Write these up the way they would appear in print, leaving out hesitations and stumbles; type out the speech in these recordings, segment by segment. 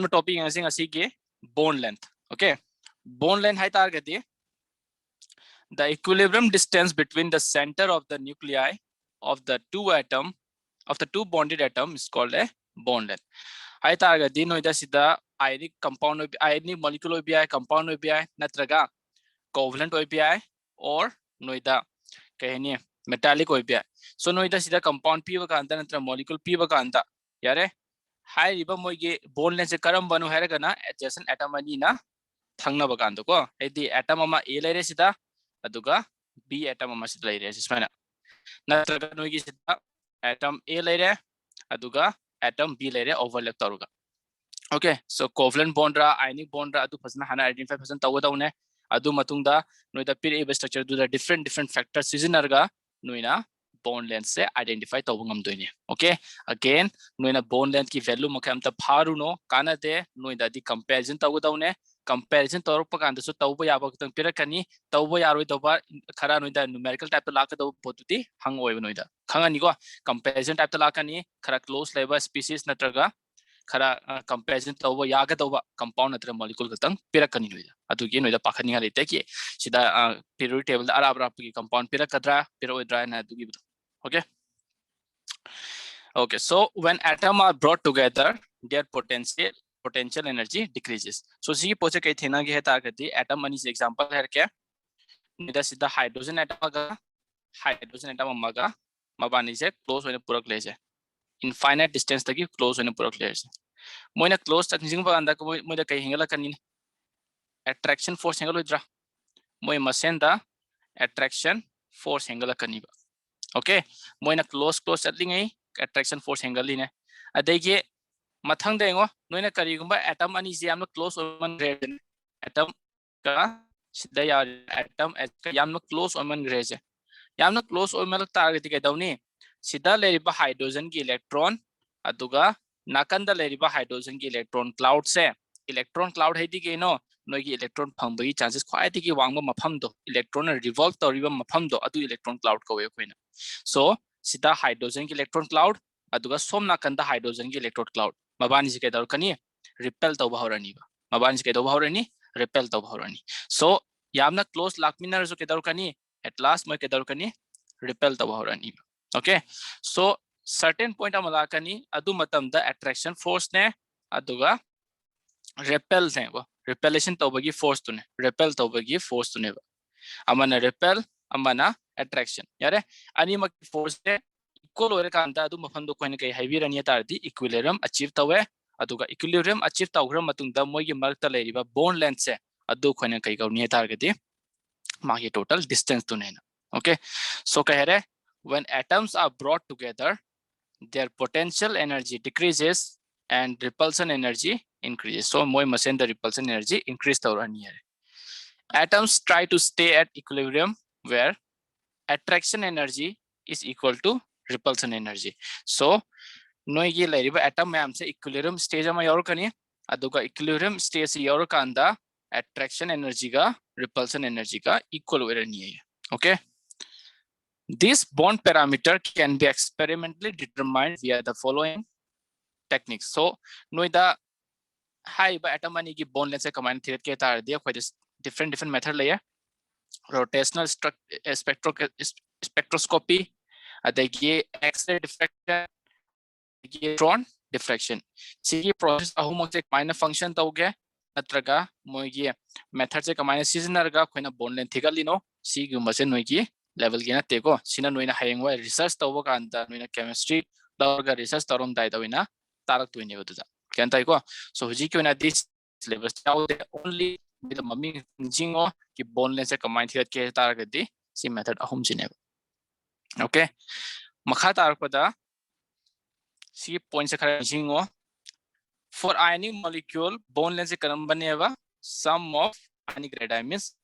topic ngasing asige bond length. Okay, bond length hai target the equilibrium distance between the center of the nuclei of the two bonded atom is called a bond length. Hai target noida sida ionic compound ionic molecule obi compound obi natraga covalent obi or noida kahni metallic obi. So noida sida compound p bakanta natra molecule p bakanta yare hai riba moige bond length se karam banu haragana adjacent atom ani na thangna bakando ko edi atom ama a layer sida aduga b atom ama sida layer sismana natraga noigi sida atom a layer aduga atom b layer overlap taruga. Okay, so covalent bond ra ionic bond ra adu phasna hana identify phasna tawdawne adu matungda noida pire structure du different factors seasonarga noina bond length se identify tawngam doine. Okay, again noina bond length ki value makam ta pharu no kana de noida di comparison tawdawne comparison torpa kanda so tawba yaba tang pirakani tawba yaroi tawba khara noida numerical type la ka daw potuti hang oi noida khangani ko comparison type la kani khara close level species natraga khara comparison tawba yaga tawba compound natra molecule katang pirakani noida adugi noida pakhani ga lete ki sida periodic table da arab rap ki compound pirakadra piroidra na adugi. Okay, okay, so when atoms are brought together their potential energy decreases. So see poche kai thena ge heta gati atom ani example है क्या निदा सीधा hydrogen atom amaga mabani se close होने पूरक ले से infinite distance तक close होने पूरक ले से मोइना close तक निजिंग पर अंदा को मोइदा कहीं हिंगला कनी attraction force हिंगलो इधर मोइ मसेंदा attraction force हिंगला कनी बा. Okay, Moina close चलिंगे attraction force हिंगली ने अदेगे मथंग देंगो नोइना करीगुंबा atom ani se yamna close oman grade atom ka sida ya atom ka yamna close oman grade yamna close oman target ke dawni sida leriba hydrogen ki electron aduga nakanda leriba hydrogen ki electron cloud se electron cloud haidi ke no noigi electron phambagi chances khwai ki wangba mafam do electron revolve toriba mafam do adu electron cloud ko we khoina. So sida hydrogen ki electron cloud aduga som nakanda hydrogen ki electron cloud mabani se kedar kani repel to bahorani ba mabani se kedar bahorani repel to bahorani. So yamna close lakminar so kedar kani at last moi kedar kani repel to bahorani. Okay, so certain point amala kani adu matam da attraction force ne aduga repel ne ba repellation to bagi force tune repel to bagi force tune ba amana repel amana attraction yare ani mak force ne equal ore kanda adu mafando koine kai haibirani tardi equilibrium achieve tawe aduga equilibrium achieve tawgra matungda moigi markta leriba bond length se adu koine kai gauni targeti magi total distance to nena. Okay, so kahere when atoms are brought together their potential energy decreases and repulsion energy increases. So moi masen the repulsion energy increase tawrani hai. Atoms try to stay at equilibrium where attraction energy is equal to repulsion energy. So noigi leriba atom ma'am se equilibrium stage ama yorkani aduga equilibrium stage yorkanda attraction energy ga repulsion energy ga equal werani hai. Okay, this bond parameter can be experimentally determined via the following techniques. So noida high ba atom ani ki bond length se command theory ke tar dia koi different method layer rotational spectroscopy adagi x-ray diffraction electron diffraction sigi process ahum se minor function tauge natraga moigi method se kamina seasoner ga khoina bond length thigalino sigi mase noigi level gi na teko sina noina hayengwa research tawba kanda noina chemistry daga research tarom dai dawina tarak tuine oduda kan tai ko. So huji ki na this syllabus only with the mami jingo ki bond length se kamina thigat ke targa di si method ahum jine. Okay, makha tar pada see points jingo for ionic molecule bond length se karam baneva sum of ionic radii means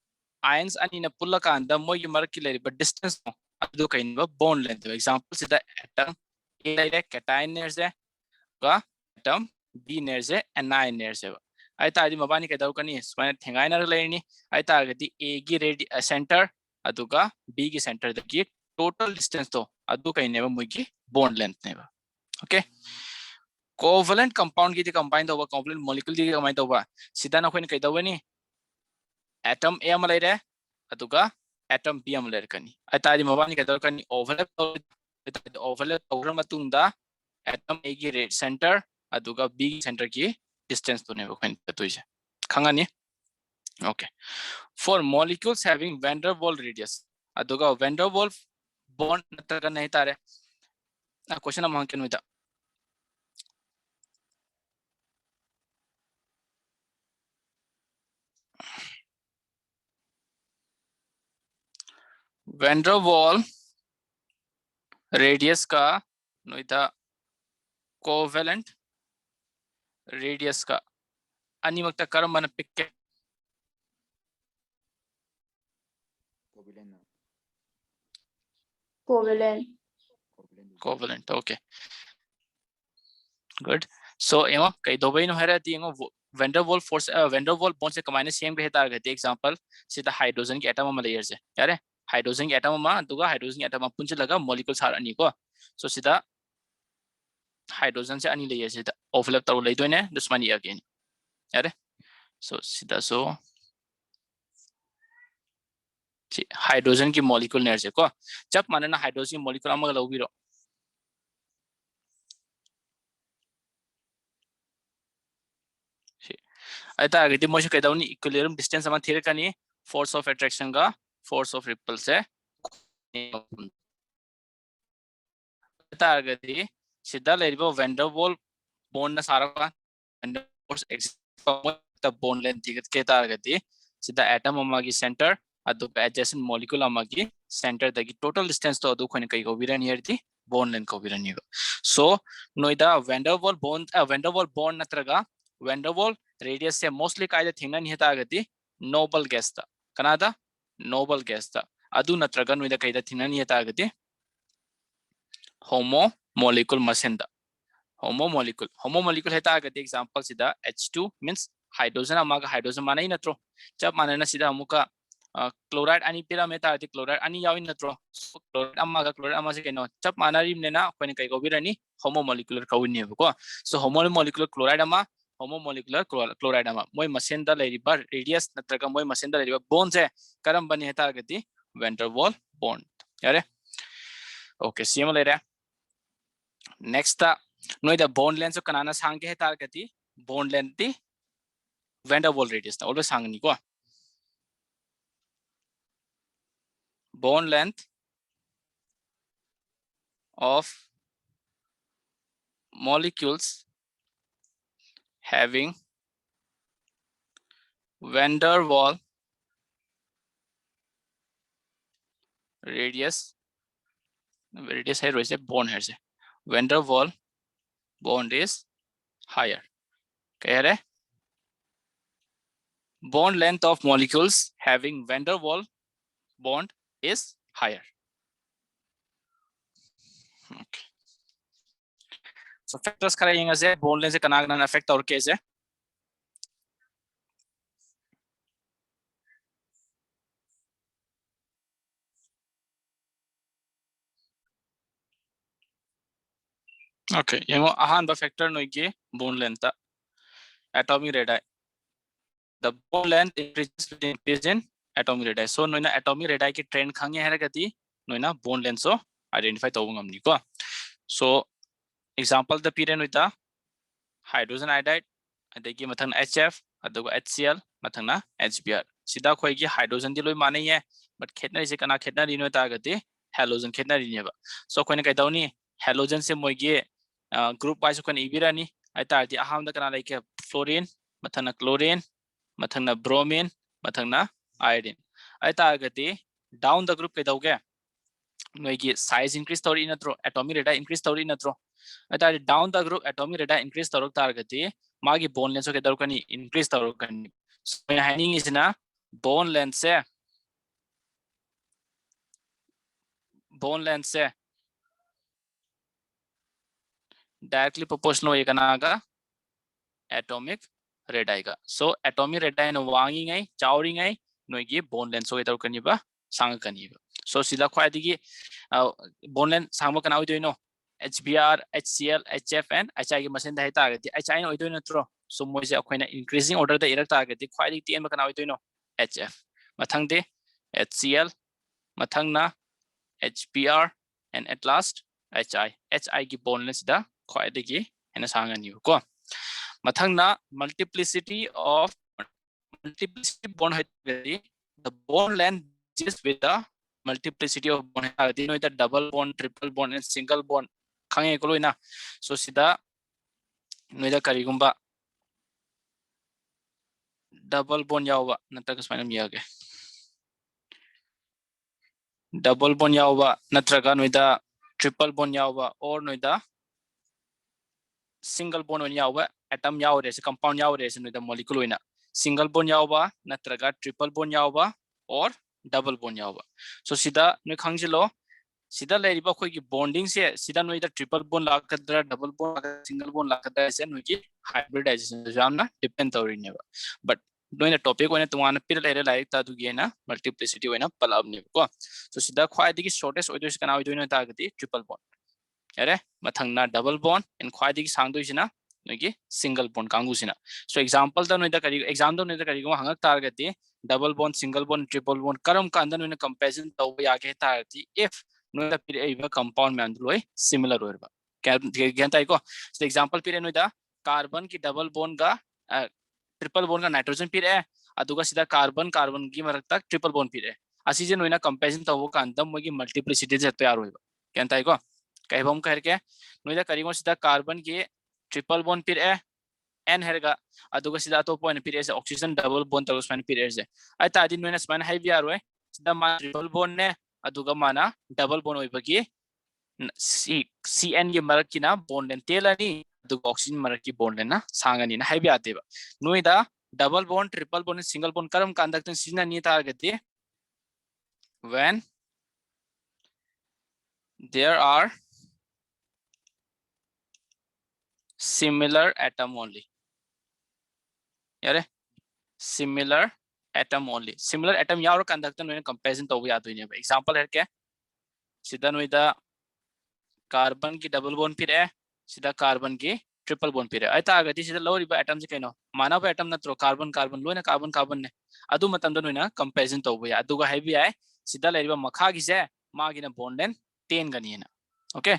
ions ani na pulla kanda mo molecular but distance no adu kainba bond length. Example sida atom a layer cation nerse ga atom b nerse anion nerse ai ta adi mabani ke daw kani swana thengai nar leini ai ta gadi a gi center aduga b gi center the gi total distance to adu kaineba mo gi bond length neba. Okay, covalent compound की combine तब covalent molecule की कमाइन तब सिदा नखोइन कई तबनी atom A अम लेरे अदुगा atom B अम लेरकनी अतादि मबानी कदरकनी ओवरलैप तौर मतुंगदा एटम ए की रेड सेंटर अदुगा बी सेंटर की डिस्टेंस तो ने बखोइन तोइसे खंगानी okay for molecules having van der Waals radius अदुगा van der Waals bond नत्रगा नहीं तारे क्वेश्चन हम हंके नुइदा वैन डर वाल रेडियस का नुइदा कोवेलेंट रेडियस का अनिमक करम मन पिक कोवेलेंट ओके गुड सो एमो कई दोबई नो हेरा तिंगो वेंडरवॉल फोर्स वेंडरवॉल बॉन्ड से कमाइने सेम के तार गते एग्जांपल सिदा हाइड्रोजन की एटम म लेयर से यारे हाइड्रोजन की एटम म दुगा हाइड्रोजन की एटम पुंज लगा मॉलिक्यूल सार अनि को सो सिदा हाइड्रोजन से अनि लेयर से ओवरलैप तौ लेदोने दुश्मनी अगेन यारे सो सिदा सो हाइड्रोजन की मॉलिक्यूल नेर से को जब मानना हाइड्रोजन की मॉलिक्यूल अमग लौबिरो अतागति मोसे कइदाउनी इक्विलिब्रियम डिस्टेंस अमा थिरकनी फोर्स ऑफ अट्रैक्शन का फोर्स ऑफ रिपल से अतागति सिदा लेरिबो वेंडरवॉल बॉन्ड न सारका फोर्स एक्सिस्ट बॉन्ड लेंथ थिगत के तागति सिदा एटम अमा की सेंटर अदु एडजेसेंट मॉलिक्यूल अमा की सेंटर दगी टोटल डिस्टेंस तो अदु खोने कई को बिरन हियरति बॉन्ड लेंथ को बिरन हिगो सो नोइदा वेंडरवॉल बॉन्ड नत्रगा वेंडरवॉल रेडियस से मोस्टली कायदा थिंगना नि हेतागति नोबल गैस ता कनादा नोबल गैस ता अदु नत्रगा नोइदा कायदा थिंगना नि हेतागति होमो मॉलिक्यूल मसेंदा होमो मॉलिक्यूल हेतागति एग्जांपल सिदा H2 मींस हाइड्रोजन अमागा हाइड्रोजन मानै नत्रो जब मानना सिदा अमुका क्लोराइड अनि पिरा में तारति क्लोराइड अनि यावि नत्रो क्लोराइड अमागा क्लोराइड अमा से केनो जब मानारिम नेना कोइन कई को बिरनी होमो मॉलिक्यूलर कविनी हेबको सो होमो मॉलिक्यूलर क्लोराइड अमा होमो मॉलिक्यूलर क्लोराइड अमा मोय मसेंदा लेरिबा रेडियस नत्रगा मोय मसेंदा लेरिबा बॉन्ड से करम बनि हेतागति वैन डर वाल बॉन्ड यारे ओके सीएम लेरे नेक्स्ट नोय द बॉन्ड लेंथ कनाना सांगे हेतागति बॉन्ड लेंथ दी वैन डर वाल रेडियस ना ऑलवेज सांगनी को bond length of molecules having van der Waal radius है वैसे bond है से van der Waal bond is higher कह रहे bond length of molecules having van der Waal bond is higher. Okay. So factors करेंगे से bond length से कनागना affect और कैसे okay ये अहान factor नो की bond length atomic radii the bond length increases in atomic radii so noina atomic radii की trend खंगे है गति नोइना bond length so identify तो ngam को so example the period with the hydrogen iodide adagi mathang HF aduga HCl mathangna HBr sida khoi gi hydrogen di loi manai है but khetna se kana khetna ri no ta gati halogen khetna ri ne ba so khoi na kai dauni halogen se moi gi group wise kon ibirani ai tar di aham da kana like fluorine mathangna chlorine mathangna bromine mathangna iodine ai tar gati down the group kai dauge नोइगी size increase तौरी नत्रो atomic radius increase तौरी नत्रो अतार down the group atomic radius increase तौरक तारगति मागी bond length के दरकनी इंक्रीज तौरकनी सो हैनिंग इज ना बोन लेंथ से डायरेक्टली प्रोपोर्शनल होएगा नागा एटॉमिक रेडियस का सो एटॉमिक रेडियस न वांगी गई चावरी गई नोइगी बोन लेंथ के दरकनी बा सांग कनी बा so sida khwai digi bone length sangma kana hoidoino HBr, HCl, HF and HI की मशीन है ताकि HI ने ओइदो नत्रो सो मोइसे अखोइना increasing order दा इरक ताकि ख्वाइदि टेन बकना ओइदो नो HF मथंग दे HCl मथंग ना HBr and at last HI की bondless दा ख्वाइदि की है सांगनी को मथंग ना multiplicity bond है the bond length just with the multiplicity of bond है दिनो इधर double bond triple bond and single bond खांगे को लोइना सो सीधा नोइदा करीगुम्बा डबल बॉन्ड यावबा नत्रगा स्माइनम यागे डबल बॉन्ड यावबा नत्रगा नोइदा ट्रिपल बॉन्ड यावबा और नोइदा सिंगल बॉन्ड यावबा एटम यावरे से कंपाउंड यावरे से नोइदा मॉलिक्यूल होइना सिंगल बॉन्ड यावबा नत्रगा ट्रिपल बॉन्ड यावबा और डबल बॉन्ड यावबा सो सीधा नोइ खांगजिलो सीधा लेरिबा कोई की बॉन्डिंग से सीधा नोइदा ट्रिपल बॉन्ड लाकदरा डबल बॉन्ड सिंगल बॉन्ड लाकदरा से नोइ की हाइब्रिडाइजेशन जामना डिपेंड तौरिनेबा बट नोइना टॉपिक ओइना तुमाना पिर लेरे लाइक ता दुगेना मल्टीप्लिसिटी ओइना पलाबने को सो सीधा ख्वाइदि शॉर्टेस्ट ओइदोस कना ओइदोइना तागति ट्रिपल बॉन्ड अरे मथंगना डबल बॉन्ड एंड ख्वाइदि सांगदोइसिना नोइ की सिंगल बॉन्ड कांगुसिना सो एग्जांपल दा नोइदा करी एग्जाम दा नोइदा करी को हंगक तारगति double bond single bond triple bond करम कांदा नोइना कंपैरिजन तौबा यागे तारति इफ नोइदा पिर एबा कंपाउंड मैम लोय सिमिलर होरबा क्या ताई को सो एग्जांपल पिर नोइदा कार्बन की डबल बॉन्ड का ट्रिपल बॉन्ड का नाइट्रोजन पिर है अदुगा सीधा कार्बन कार्बन की मरकता ट्रिपल बॉन्ड पिर है असीजे नोइना कंपैरिजन तौबा कांदा मोगी मल्टीप्लिसिटी से तैयार होइबा क्या ताई को कहबम कहर के नोइदा करिगो सीधा कार्बन की ट्रिपल बॉन्ड पिर है एन हेरगा अदुगा सीधा तो पॉइंट पिर है ऑक्सीजन डबल बॉन्ड तौबा स्माइन पिर है आई तादि नोइना स्माइन हाई बियार होय सीधा मा ट्रिपल बॉन्ड ने अदुगा माना डबल बॉन्ड होइबगी CN की मरक की ना बॉन्ड लेन तेलनी अदुगा ऑक्सीजन मरक की बॉन्ड लेना सांगनी ना हाइबी आतेबा नोइदा double bond triple bond single bond करम कांदक्तन सिजना नी तारगति when there are similar atom only यारे similar atom only similar atom यावर कांदक्तन नोइना कंपैरिजन तौबा यादोइने एग्जांपल है क्या सीधा नोइदा कार्बन की डबल बॉन्ड फिर है सीधा कार्बन की ट्रिपल बॉन्ड फिर है ऐता आगति सीधा लौरिबा एटम से कइनो मानव एटम नत्रो कार्बन कार्बन लोइना कार्बन कार्बन ने अदु मतम नोइना कंपैरिजन तौबा या अदुगा हेवी आय सीधा लेरिबा मखा गिसे मागिना बॉन्ड लेन 10 गनिना ओके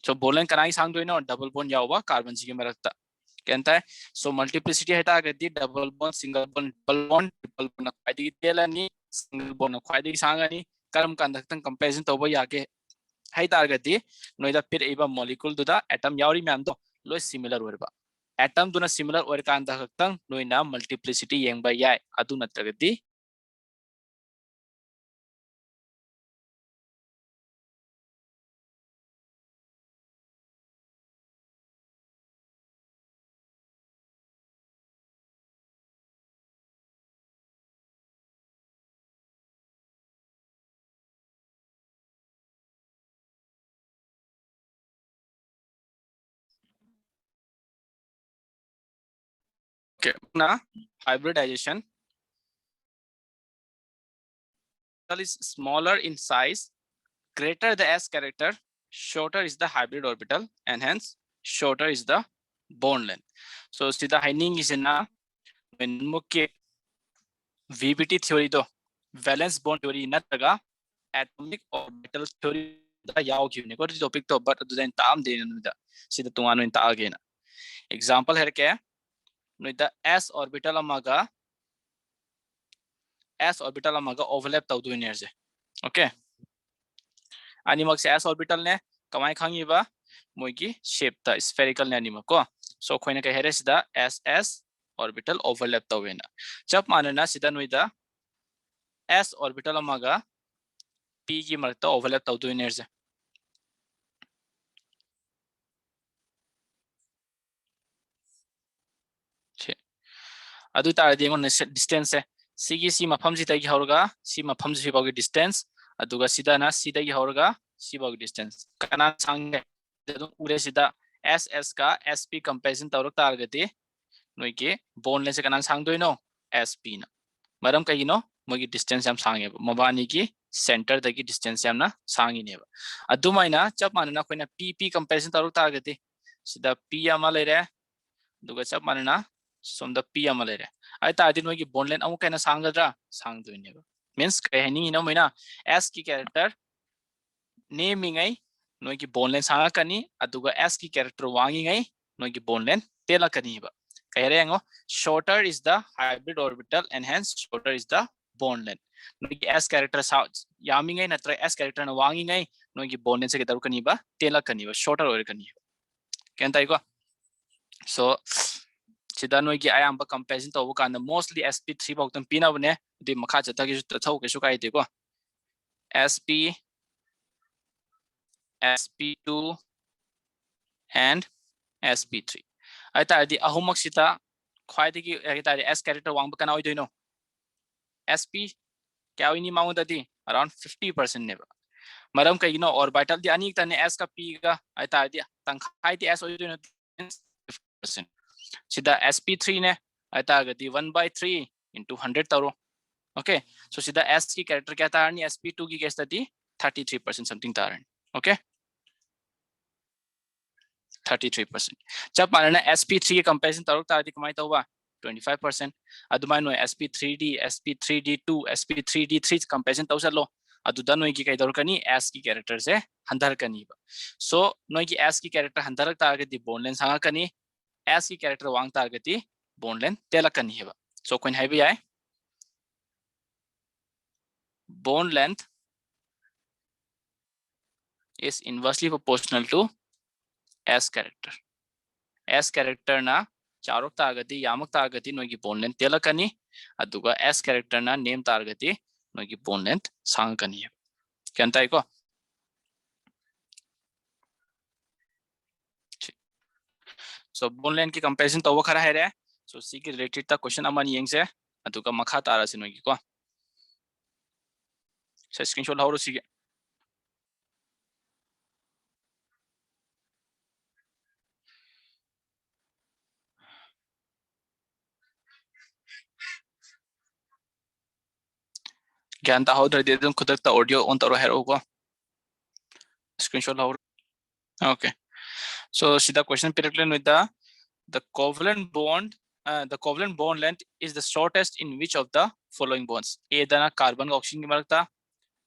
सो बॉन्ड लेन कनाई सांग दोइनो डबल बॉन्ड यावबा कार्बन सी के मरकता कहता है सो मल्टीप्लिसिटी हेता आगति double bond single bond triple bond ख्वाइदि तेलनी सिंगल बॉन्ड ख्वाइदि सांगनी करम कांदक्तन कंपैरिजन तौबा यागे है तारगति नोइदा पिर एबा मॉलिक्यूल दुदा एटम यावरी मैम दो लोय सिमिलर ओरबा एटम दुना सिमिलर ओर कांदा खक्तंग नोइना मल्टीप्लिसिटी येंबा याय अदु नत्रगति okay na hybridization is smaller in size greater the s character shorter is the hybrid orbital and hence shorter is the bond length so sida haining is na when mukke VBT theory do valence bond theory nataga atomic orbital theory da yaw kyune ko topic to but then tam de nu da sida tumano in ta agena example है क्या नोइदा s orbital amaga overlap तौदुइने जे okay अनिमक से s orbital ने कमाई खांगीबा मोइगी shape ता spherical ने अनिमक को सो खोइना के हेरे सिदा ss orbital overlap तौवेना जब मानना सिदा नोइदा s orbital amaga p की मरता overlap तौदुइने जे अदु तारदि ngo distance है सिगी सी मफम जि तगी हौरगा सी मफम जि बागी डिस्टेंस अदुगा सिदा ना सी तगी हौरगा सी बागी डिस्टेंस कना सांगे दु उरे सिदा ss का sp कंपैरिजन तौरक तारगति नोइ के बॉन्ड लेन से कना सांग दोइनो sp ना मरम कहिनो मोगी डिस्टेंस याम सांगे मबानी की सेंटर दगी डिस्टेंस यामना सांगी नेबा अदुमाइना चप मानना कोइना पी कंपैरिजन तरुक तारगति सिदा पी अमा लेरे दुगा चप मानना सोमदा पी अमा लेरे आई तादि नोगी बॉन्ड लेंथ अमु कैना सांगद्रा सांगदोइनेबा मींस कहनी नो मैना एस की कैरेक्टर नेमिंग आई नोगी बॉन्ड लेंथ सांगकनी अदुगा एस की कैरेक्टर वांगिंग आई नोगी बॉन्ड लेंथ तेलकनीबा कहरेंगो shorter is the hybrid orbital and hence shorter is the bond length नोगी s character यामिंग आई नत्र s character ना वांगिंग आई नोगी bond length से केदर कनीबा तेलकनीबा shorter ओर कनीबा केन ताइको so सिदा नोगी आयाम कंपैरिजन तब कान मोस्टली sp3 फाउतन पीनाबने दि मखा चतगी तथौ केसु काइदेको sp sp2 and sp3 I तादि अहुमक Sita ख्वाइदगी तादि s character वांग कना ओइदोइनो sp क्या ओइनी माउददी around 50% नेबा मरम कइनो ऑर्बिटल दि अनिक तने s का p गा आई तादि तंखाइ दि s ओइदोइनो 50% सिदा sp3 ने आई तागदि 1/3 into 100 तरो ओके सो सिदा s की कैरेक्टर क्या तारनी sp2 की केस तदी 33% समथिंग तारनी ओके 33% जब मानना sp3 के कंपैरिजन तरो तादि कमाई तोबा 25% अदुमाइ no sp3d sp3d2 sp3d3 comparison तौसलो अदुदा नोई की कैदर कनी s की कैरेक्टर से हंदर कनीबा सो नोई की s की कैरेक्टर हंदर तारगति बॉन्ड लेंथ सांगा कनी s की कैरेक्टर वांग तारगति बॉन्ड लेंथ तेलकनी हेबा सो कोइन हाइबे आय bond length is inversely proportional to s character na charok targati yamak targati nogi bond length telakani aduga s character na name targati nogi bond length sangkani kentai ko so bond length ki comparison to khara hai re so c ki related ta question amani yeng se aduga makha tara se nogi ko so screenshot hawro si ज्ञान ता हाउदर दे दम खुदक ता audio on तरो हेरो को screenshot हाउर okay so see the question period with the covalent bond length is the shortest in which of the following bonds a dana carbon का oxygen की मरकता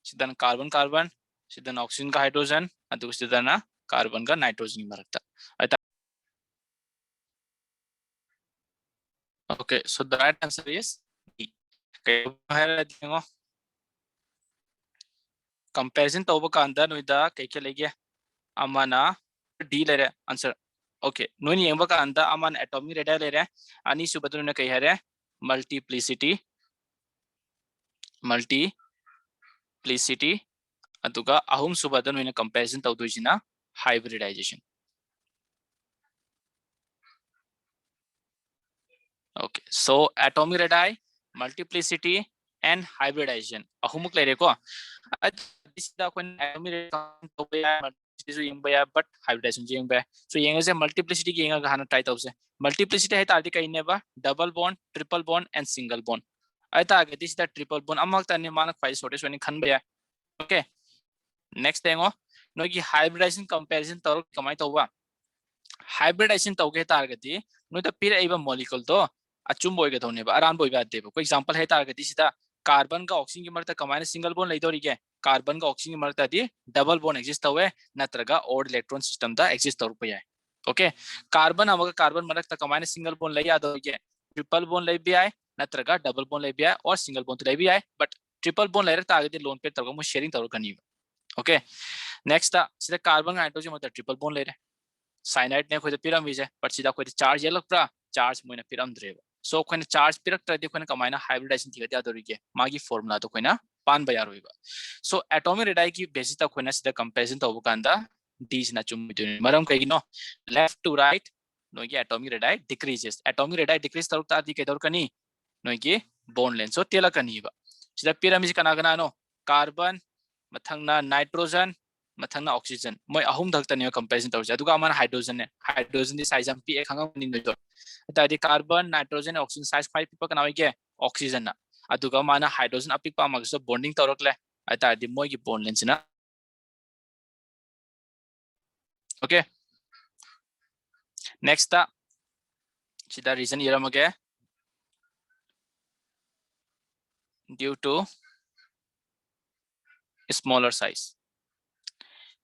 सिदन carbon carbon सिदन oxygen का hydrogen अदु सिदना carbon का nitrogen की मरकता okay so the right answer is D कई comparison तब का अंदर नुइदा कई के लेगे अमाना D ले रहे आंसर ओके नोनी येंबा का अंदर अमान एटॉमिक रेडियस ले रहे अनि सुबतु ने कही है मल्टीप्लिसिटी अदुगा अहुम सुबतु ने कंपैरिजन तौदुजिना hybridization okay so atomic radius multiplicity and hybridization अहुमुक ले रे को दिसदा कोन एटॉमिक रेडियस तो is yung baya but hybridization yung baya so yung se multiplicity ki yung gahana try tawse multiplicity hai tardi kai ne ba double bond triple bond and single bond ai ta age this the triple bond amak ta ne mana khwai shortest one khan baya okay next thing no ki hybridization comparison tor kamai tawwa hybridization tawge targati no ta pira iba molecule to achum boy ga thone ba aran boy ba de ko example hai targati sida carbon का oxygen की मरता कमाने single bond लेदोरी के carbon का oxygen की मरता दी double bond exist हुए नत्रगा odd electron system दा एग्जिस्ट तौर पे है ओके कार्बन अमग कार्बन मरता कमाने सिंगल बॉन्ड ले याद हो गया ट्रिपल बॉन्ड ले भी आए नत्रगा डबल बॉन्ड ले भी आए और सिंगल बॉन्ड ले भी आए बट ट्रिपल बॉन्ड ले रहा आगे लोन पे तौर को शेयरिंग तौर करनी ओके नेक्स्ट सीधा कार्बन नाइट्रोजन मतलब ट्रिपल बॉन्ड ले रहे साइनाइड ने खोज पिरम विजे बट सीधा कोई चार्ज येलक्रा चार्ज मोइना पिरम द्रेब so कोइना चार्ज पिरक्तरदि कोइना कमाइना हाइब्रिडाइजेशन थिगति आदोरिगे मागी फॉर्मूला तो कोइना पान बयार होइबा सो एटॉमिक रेडियस की बेसिस ता कोइना सिदा कंपैरिजन तब कांदा डी सिना चुमिदुनि मरम कइनो लेफ्ट टू राइट नोगी atomic radius decreases atomic radius decrease तरुक तादि केदोर कनी नोगी बॉन्ड लेंथ सो तेला कनीबा सिदा पिरामिड कना कना नो कार्बन मथंगना नाइट्रोजन मथंगना ऑक्सीजन मोय अहुम धक्तने कंपैरिजन तौर जादुगा मन हाइड्रोजन ने हाइड्रोजन दी साइज हम पी एक खंगा नि नो तादि कार्बन नाइट्रोजन ऑक्सीजन साइज 5 पिप कना होइगे ऑक्सीजन ना अदुगा माना हाइड्रोजन अपिक पामगसो बॉन्डिंग तौरकले आइतारदि मोगी बॉन्ड लेंसना ओके नेक्स्ट सिदा reason इरमगे due to smaller size.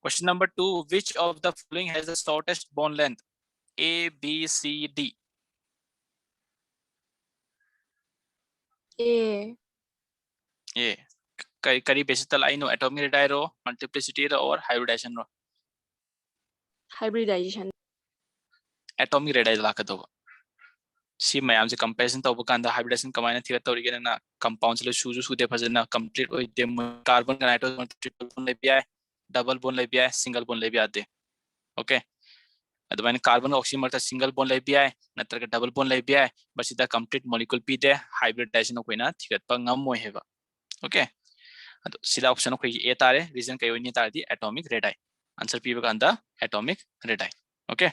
Question number 2, which of the following has the shortest bond length? A, B, C, D. A. करी basis तल आइनो atomic radii रो multiplicity रो और hybridisation रो atomic radii लाकदो सी ma'am से comparison तब कांदा hybridisation कमायना थिगा तौरिगे ना compound से सुजु सुदे फजना complete ओइ दे carbon का नाइट्रोजन ट्रिपल बॉन्ड ले बिया डबल बॉन्ड ले बिया सिंगल बॉन्ड ले बिया दे ओके अदमाइन कार्बन ऑक्सीजन मरता सिंगल बॉन्ड ले बिया नत्रगा डबल बॉन्ड ले बिया बसिदा कंप्लीट मॉलिक्यूल पी दे हाइब्रिडाइजेशन कोइना थिगत प ngam moi heba ओके अदो सिदा ऑप्शन को ए तारे रीजन कई ओइनी तारदी एटॉमिक रेडाई आंसर पी बकांदा atomic radii okay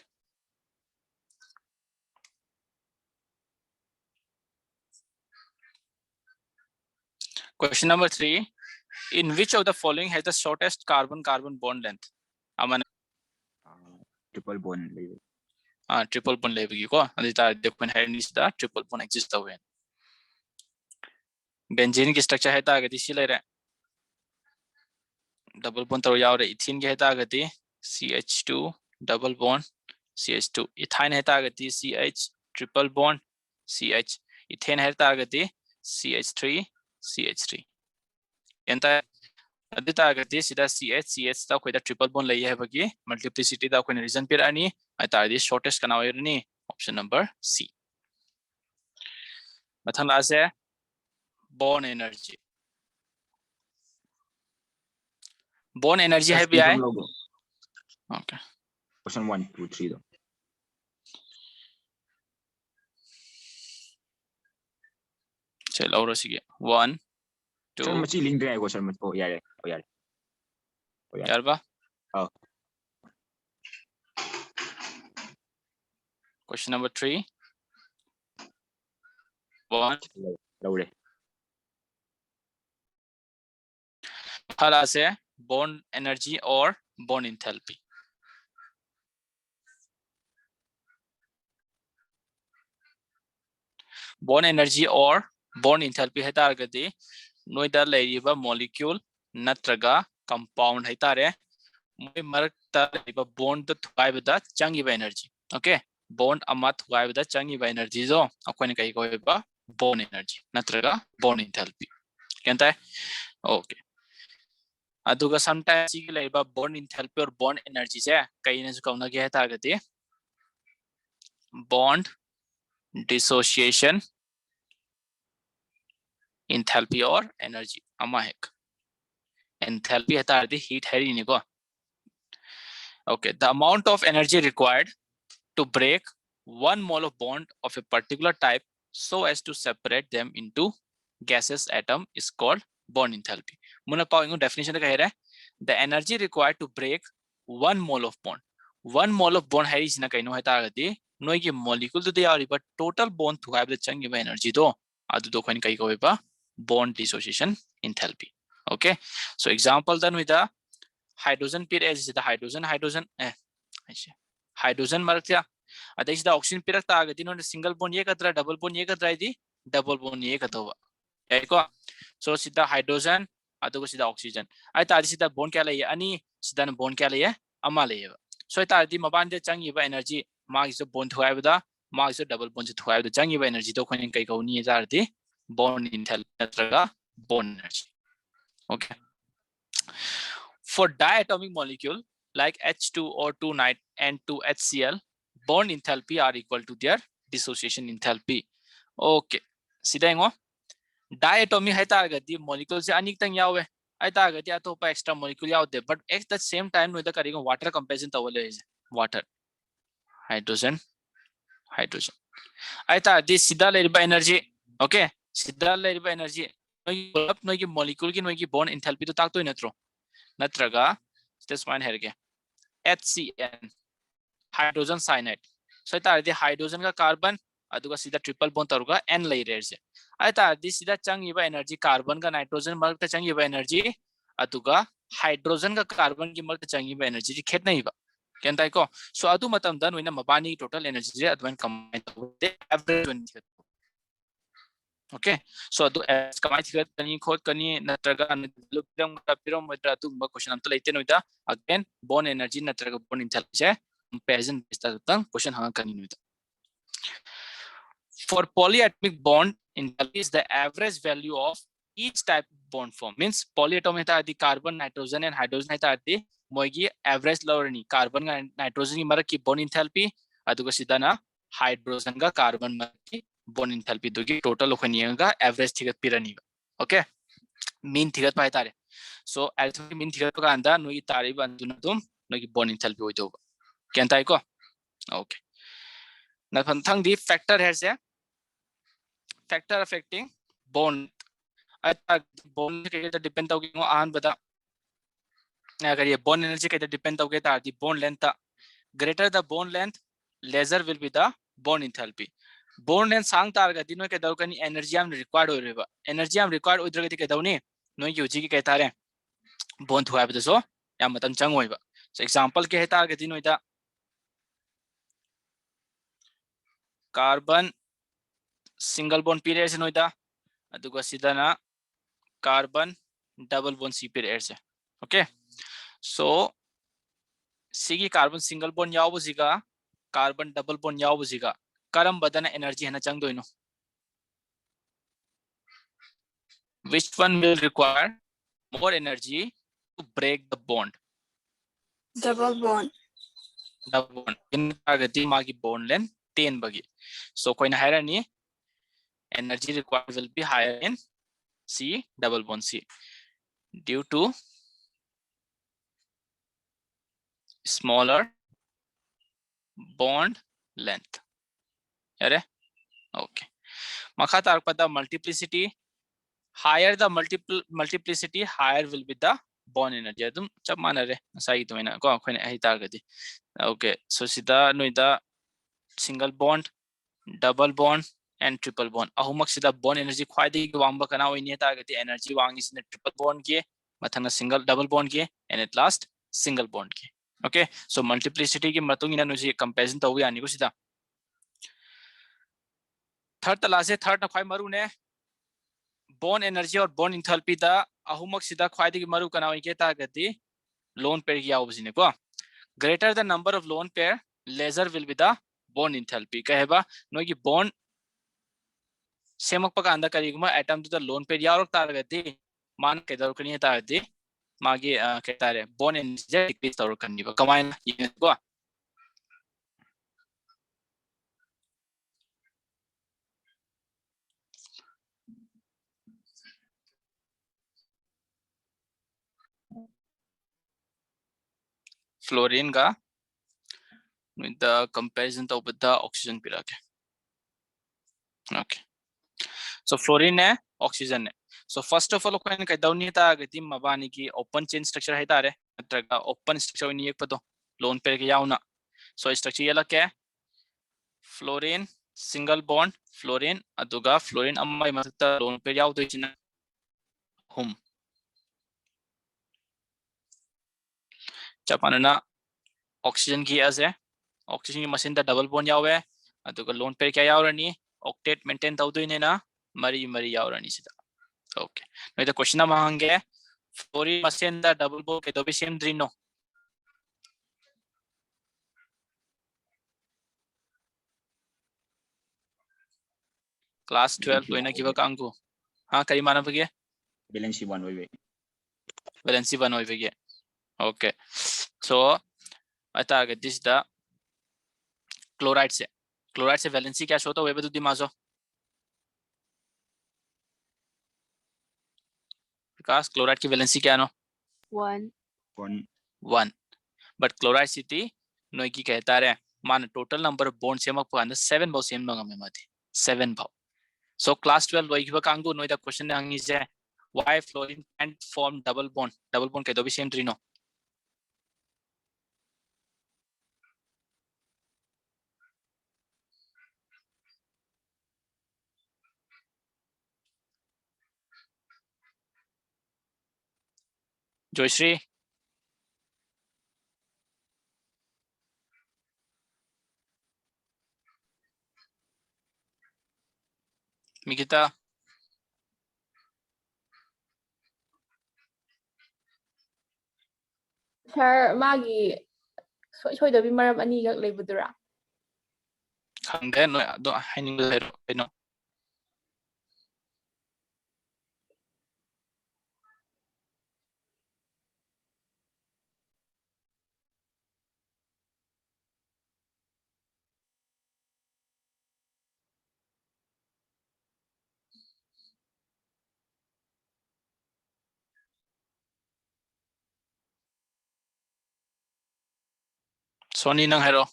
Question number 3. In which of the following has the shortest carbon-carbon bond length? Aman triple bond level. Triple bond level ko. Adita देखो है नहीं सीधा triple bond exist हुए. Benzene की structure है ताकि इसी ले रहे. Double bond तो यार ethene की है ताकि CH2 double bond CH2. Ethine है ताकि CH triple bond CH. Ethane है ताकि CH3 CH3. एंता अदिता अगति सिदा CH ता कोइदा ट्रिपल बॉन्ड लई है बगी मल्टीप्लिसिटी दा कोइन रीजन पिर अनि आइतारदि शॉर्टेस्ट कना वयरनी ऑप्शन नंबर सी मथन लासे बॉन्ड एनर्जी है बिया ओके क्वेश्चन 1 2 3 दो चलो और सिगे 1 2 मची लिंक दे क्वेश्चन मत ओ यार यार बा क्वेश्चन नंबर 3 1 लौड़े हाला से बॉन्ड एनर्जी और बॉन्ड इंथैल्पी बॉन्ड एनर्जी और बॉन्ड इंथैल्पी है तारगदी नोइदा लेरिबा मॉलिक्यूल नत्रगा कंपाउंड है तारे मोय मरकता लेरिबा बॉन्ड थुगाइबदा चंगिबा एनर्जी ओके बॉन्ड अमा थुगाइबदा चंगिबा एनर्जी जो अकोइन कहि कोइबा बॉन्ड एनर्जी नत्रगा बॉन्ड इंथैल्पी केंता ओके अदुगा समटाइम्स सी लेरिबा बॉन्ड इंथैल्पी और बॉन्ड एनर्जी से कइने जो कौना के है तारगदी bond dissociation enthalpy or energy amahek enthalpy है तार दी heat है ही नहीं को okay the amount of energy required to break one mole of bond of a particular type so as to separate them into gases atom is called bond enthalpy मुना पाओ definition का है the energy required to break one mole of bond है इसना कहीं है तार दी नोई की molecule तो दिया और इबा total bond थुआब द चंगी बा energy तो आदु दो कहीं को इबा bond dissociation enthalpy okay so example then with the hydrogen pair as the hydrogen markya adais the oxygen pair ta agadi no single bond ye kadra double bond ye kadra idi double bond ye kadawa aiko so sida hydrogen adu sida oxygen ai ta sida bond kya lay ani sida bond kya lay ama lay so ta di maban de changi ba energy ma is bond thuai ba da ma is double bond thuai da changi ba energy to khoin kai ko ni jar di bond enthalpy natraga bond energy okay for diatomic molecule like H2O2 and 2HCl bond enthalpy are equal to their dissociation enthalpy okay sida ngo diatomic hai targati molecule se anik tang yawe ai targati atopa extra molecule yaude but at the same time no da karigo water comparison tawale water hydrogen ai targati sida leriba energy okay सिद्धा लेरिबा energy नोई नोई की molecule की नोई की bond enthalpy तो ताकतो नत्रो नत्रगा स्टेस माइन हेरगे HCN हाइड्रोजन साइनाइड सो तारदि हाइड्रोजन का कार्बन अदुगा सिदा ट्रिपल बॉन्ड तरुगा n लेयर से आई तारदी सिदा चंगिबा एनर्जी कार्बन का नाइट्रोजन मरक चंगिबा एनर्जी अदुगा हाइड्रोजन का कार्बन की मरक चंगिबा एनर्जी खेतनैबा केन ताइको सो अदु मतम दा नोइना मबानी टोटल एनर्जी जे अदवन कंबाइन तौदे एवरेज वन ओके सो अदु कमाई थिगत कनी खोत कनी नत्रगा लुपिरम पिरम मद्रा तु क्वेश्चन अंत लेते नोइदा अगेन बोन एनर्जी नत्रगा बोन इंटेलिजेंस कंपैरिजन बेस्ड तंग क्वेश्चन हां कनी नोइदा for polyatomic bond enthalpy is the average value of each type bond form means polyatomic ta adi carbon nitrogen and hydrogen ta adi moigi average lowering carbon and nitrogen ki marak ki bond enthalpy aduga sidana hydrogen ga carbon marak ki bond enthalpy dugi total okhaniya ga average thigat pirani okay mean thigat pai tare so arithmetic mean thigat ka anda noi tari banduna dum noi bond enthalpy hoido kyan tai ko okay na thang di factor hai se factor affecting bond at bond ke ta depend tau ngo an bada agar ye bond energy ke ta depend tau ke ta the bond length ta greater the bond length lesser will be the bond enthalpy bond length sang tar ga dino ke dau kani energy am required ho reba energy am required oidra ga ke dau ni no yuji ke ta re bond thua ba so ya matam chang oi ba so example ke ta ga dino ida carbon single bond period se noida aduga sidana carbon double bond c period se okay so sigi carbon single bond yaw buziga carbon double bond yaw buziga karam badana energy hena chang doino which one will require more energy to break the bond double bond in agati magi bond length 10 bagi so koina hairani energy required will be higher in C double bond C due to smaller bond length. Yare? Okay. Makha tarpada multiplicity. Higher the multiplicity, higher will be the bond energy. Adum chap manare. Sai to ina ko akhone ahi targati. Okay. So sida noida single bond, double bond and triple bond. Ahumak sida bond energy khwaidi wangba kana oine targati energy wangi sine triple bond ke mathana single double bond ke and at last single bond ke. Okay, so multiplicity की मतों ina नुसी comparison तो हुई आनी को सीधा third तला से third ना ख्वाई मरु ने bond energy और bond enthalpy दा अहुमक सीधा ख्वाई दी की मरु कना हुई के ता गति lone pair की आओ बसीने को greater the number of lone pair lesser will be the bond enthalpy कहे बा नो की bond सेमक पका अंदर करी गुमा atom तो lone pair यार ता गति मान के दर कनी ता गति मागे कहता है bond energy decrease तौर करनी बा कमाइन ये को फ्लोरीन का with the comparison to with the oxygen पिरा के okay so fluorine है oxygen है so first of all कोई कहता उन्हीं ता गति मबानी की open chain structure है तारे नत्रगा open structure उन्हीं एक पतो lone pair के याउ ना so structure ये लग क्या है fluorine single bond fluorine अदुगा fluorine अम्मा मतलब lone pair याउ तो इचना hum चपाना oxygen की as है oxygen की machine दा double bond याउ है अदुगा lone pair क्या याउ रनी octet maintain ताउ तो इन्हें ना मरी मरी याउ रनी सीधा okay no ida question mahange fluorine machine दा double bond के दो भी same drino class 12 तो इन्हें किवा कांगो हाँ करी माना बगे Valency 1 way. valency 1 होई बगे okay so आता आगे this the chloride से valency क्या शो तो वे बदु दिमाजो विकास chloride की valency क्या नो 1 but chloride city नो की कहता रहे मान total number of bond same को अंदर 7 भाव सेम नोगा में माती 7 भाव so class 12 वही किवा कांगो नो इदा question हंगी जे why fluorine can't form double bond के दो भी same drino Joyshri, Mikita, Sir, magi soidobi maram anigak leibudura. khangde no do haining lero no. Sony nang hero.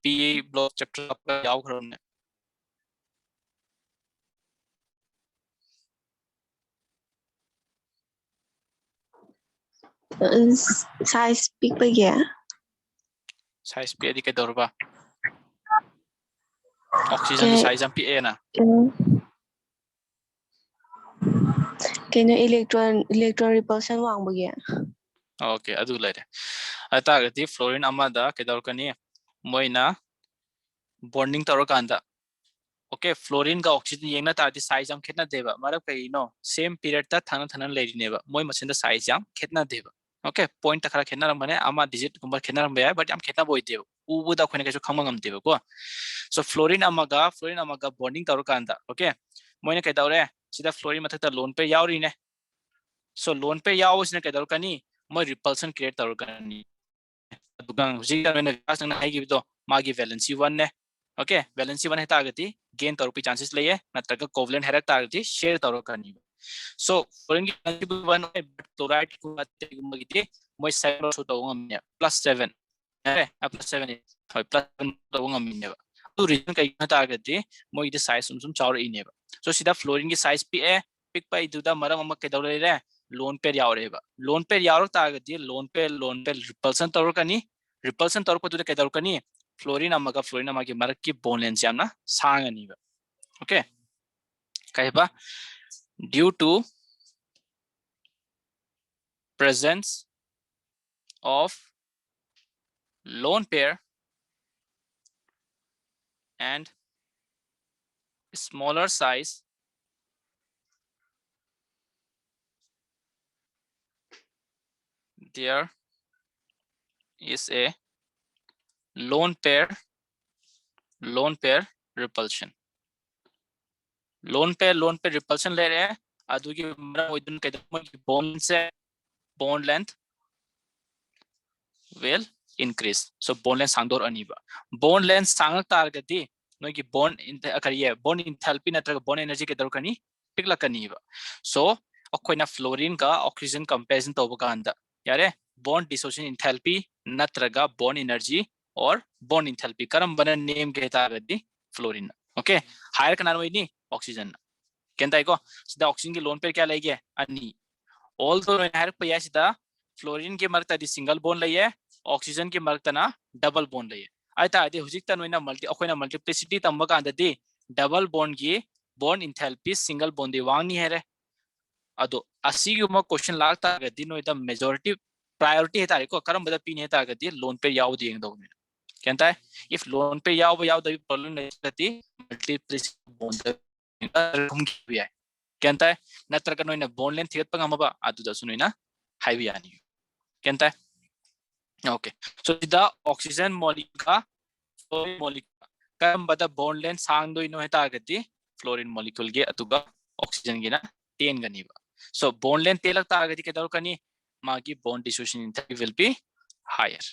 PE block chapter आपका याव करो ने. Size big bagi. Size PE di kedor ba? Oxygen to size ang PE na. Kaya electron repulsion wang bagi. Okay, adu lere. Ata agati fluorine amada kedor kani moina bonding taro kanda. Okay, fluorine का oxygen yengna तारती size am कितना देवा मतलब कहीं no same period ता थाना ले रही नेवा मोई मशीन दा size am कितना देवा. Okay, point तक कितना रंबने आमा digit कुंभर कितना रंबे है but am कितना बोई देवा ऊबू दा खुने कैसे खंग मंगम देवा को. So fluorine amaga bonding taro kanda. Okay, मोई ने कहता है सीधा fluorine मतलब ता lone पे याव रही ने. So lone पे याव उसने कहता है कनी मोई repulsion create तरो कनी. दुकान जिंगा मैंने विकास ना है कि तो मागी valency 1 ने. Okay, valency 1 है तागती gain तौर पे chances ले है ना तक covalent है तागती share तौर करनी है. So fluorine की valency 1 है but chloride को आते गुम्बगिते मोई 7 होता होगा हमने +7 है +7 है +7 होता होगा हमने. तो reason का इतना तागती मोई इधर size उनसुम चार ही नहीं है. So सीधा fluorine की size पे है pick पे इधर मरा मम्मा के दौरे रहे lone pair याव रहेगा. Lone pair याव तागती lone pair repulsion तौर करनी repulsion तौर पर तुझे के दौर करनी fluorine amagi marak ki bone length yamna sangani ba. Okay, kaiba due to presence of lone pair and smaller size there is a lone pair repulsion. Lone pair repulsion ले रहे हैं आदू की मरा वैद्युन कहते हैं कि bone length will increase. So bone length सांगदोर अनीबा. Bone length सांगक तारगती नो कि bone enthalpy नत्रग bone energy के दर कनी पिघला कनीबा. So अकोइना fluorine का oxygen comparison तो बका अंदा यारे bone dissociation enthalpy नत्रगा bone energy और bone enthalpy करम बना name के तारगती fluorine. Okay, higher का नाम वही oxygen. कहता है को सीधा oxygen की lone pair क्या लेगी है अनी. Although higher पे यह सीधा fluorine के मरता दी single bond ले है oxygen के मरता ना double bond ले है. आइता आदि हुजिक तन वही ना अकोइना multiplicity तंबा का अंदर दी double bond की bond enthalpy single bond दी वांग नहीं है रे. अदो असी की उम्र question लागता है दी नो इधर majority priority है तारे को करम बता पीने है तारे दी lone pair याव दी दो में. कहता है if lone pair याव दबी problem नहीं करती multiplicity bond घूम की है. कहता है न तरह का नो इना bond length थिगत पंगा मबा आदु दसु नो इना highway आनी. कहता है okay, so the oxygen molecule का fluorine molecule करम बता bond length सांग दो इनो है तागती fluorine molecule के अतुगा oxygen के ना 10 गनी बा. So bond length तेलक तागती के दौर कनी मागी bond dissociation enthalpy will be higher.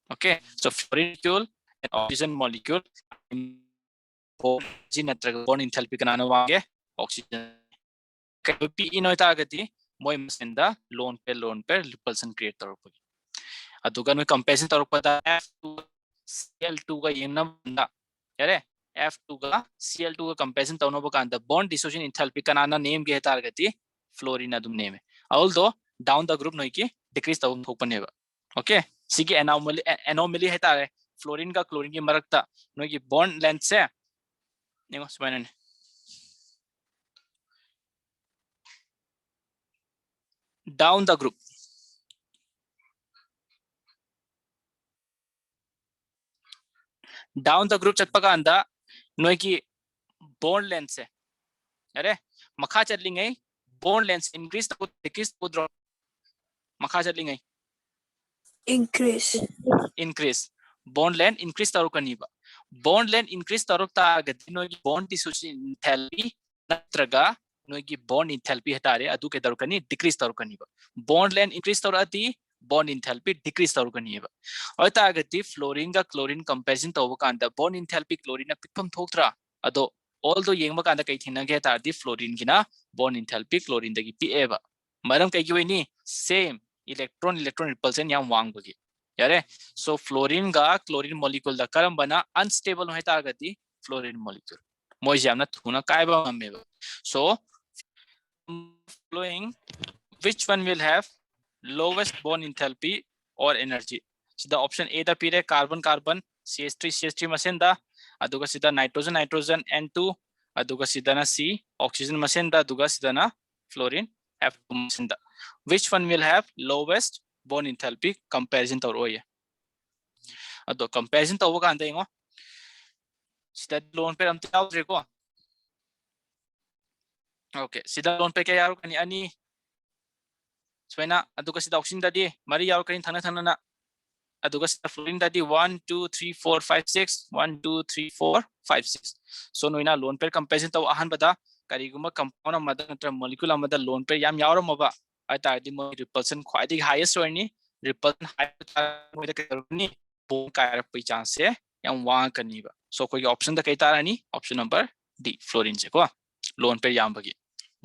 Okay, so fluorine molecule and oxygen molecule bond enthalpy का नानो वांगे oxygen पे इनो तागती मोई मसेंदा lone pair repulsion create तौर पर. अदुगा नो comparison तौर पर दा Cl2 का ये ना बंदा यारे F2 का Cl2 का comparison तौर पर कांदा bond dissociation enthalpy का नाना name के हेतार गति fluorine अदुम name है. Although down the group नो की decrease तौर पर बनेगा. Okay, सी की anomaly हेतार है fluorine का chlorine की मरकता नो की bond length से नहीं मस्त बने down the group. Down the group chatpa kanda noi ki bond length se अरे मखा चलिंगे bond length increase to decrease to drop मखा चलिंगे Increase. increase bond length increase taru kaniba bond length increase taru ta agati noi ki bond dissociation enthalpy natraga noi ki bond enthalpy hatare adu ke taru kani decrease taru kaniba bond length increase taru ati bond enthalpy decrease taru kaniba aita agati fluorine ga chlorine comparison tawu kanda bond enthalpy chlorine na pikpam thoktra ado although yengma kanda kai thina ge tardi fluorine gina bond enthalpy chlorine dagi pi-eba maram kai gi ni same electron repulsion yam wang bagi yare so fluorine ga chlorine molecule da karam bana unstable hoy ta agati fluorine molecule moi jamna thuna kai ba ngammeba so flowing which one will have lowest bond enthalpy or energy so the option A da pire carbon carbon CH3 masen da aduga sida nitrogen N2 aduga sida na C oxygen masen da aduga sida na fluorine F2 masen da which one will have lowest bond enthalpy comparison tawroye ado comparison tawo kanda ingo sida lone pair amta yawdre ko okay sida lone pair kya yaro kani ani Swena aduga sida oxygen dadi mari yaro kani thana na aduga sida fluorine dadi 1 2 3 4 5 6 1 2 3 4 5 6 so noina lone pair comparison taw ahan bada kariguma compound amada natra molecule amada lone pair yam yawro moba aita di mo repulsion khwadi highest orni repulsion high moida karuni bone kaira pai chance se yam wang kaniba so koi option da kai tarani option number D fluorine se ko lone pair yam bagi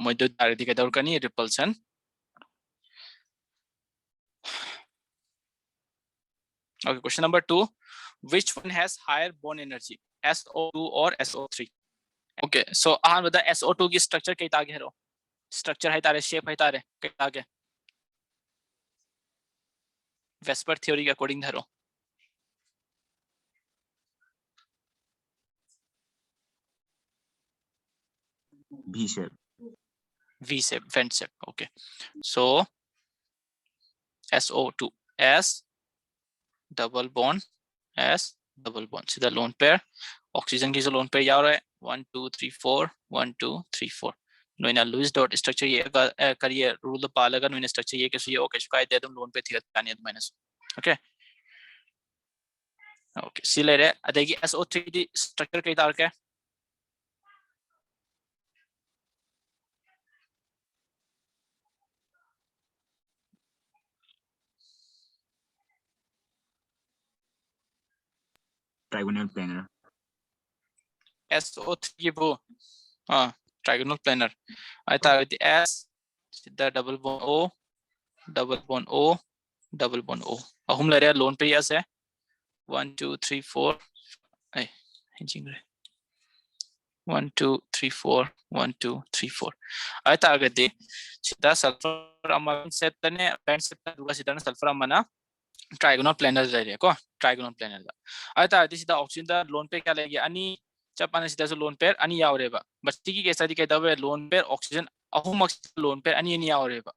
moida tardi ka dor kani repulsion. Okay, question number 2. Which one has higher bond energy, SO2 or SO3? Okay, so ahan bada SO2 की structure कई तागे हरो structure है तारे shape है तारे कई तागे Vesper theory के according हरो V shape. V shape, vent shape. Okay, so SO2 S double bond S double bond. See the lone pair. Oxygen की जो lone pair यार है 1 2 3 4 1 2 3 4. नोइना Lewis dot structure ये करिए rule पालेगा नोइना structure ये कैसे ये ओके शुकाय दे तुम lone pair थी करने तो minus. Okay. Okay. See लेरे अदेगी SO3 दी structure कई तार के Trigonal planar. SO3 वो हाँ trigonal planar. I thought the S सीधा double bond O double bond O double bond O. अहुम ले रहे हैं lone pair yes है 1 2 3 4 ऐ हिंजिंग रहे 1 2 3 4 1 2 3 4. I thought the सीधा sulfur अम्मा set तने band set तने दूसरा सीधा ना sulfur अम्मा ना trigonal planar ले रहे हैं को trigonal planar La. I thought this सीधा oxygen दा lone pair क्या लेगी अनि जब पाने सीधा सो lone pair अनि याव रेबा बच्ची की कैसा दिखाई दबे lone pair oxygen अहुम oxygen lone pair अनि याव रेबा.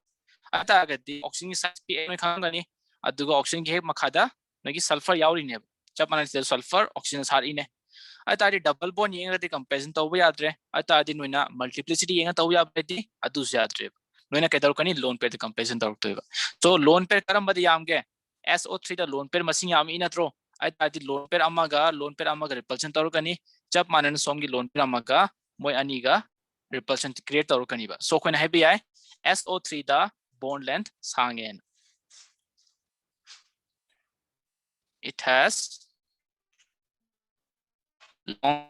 I thought the oxygen size P में खाऊंगा नहीं अदुगा oxygen के मखादा नगी sulfur याव रही नहीं जब पाने सीधा sulfur oxygen सारी ने. I thought the double bond ये इंगती comparison तो वो याद रहे. I thought the नोइना multiplicity ये इंगता वो याद रहे थी अदुस याद रहे. नोइना कहता हूँ कनी lone pair the comparison तो रखते होगा. So lone pair करम बदी याम के SO3 the lone pair मसीन याम इना थ्रो. I thought the lone pair अम्मा repulsion तो रखनी जब मानने सोम की lone pair अम्मा का मोय अनी का repulsion create तो रखनी बा. So कोई ना है भी आए SO3 the bond length सांगेन. It has long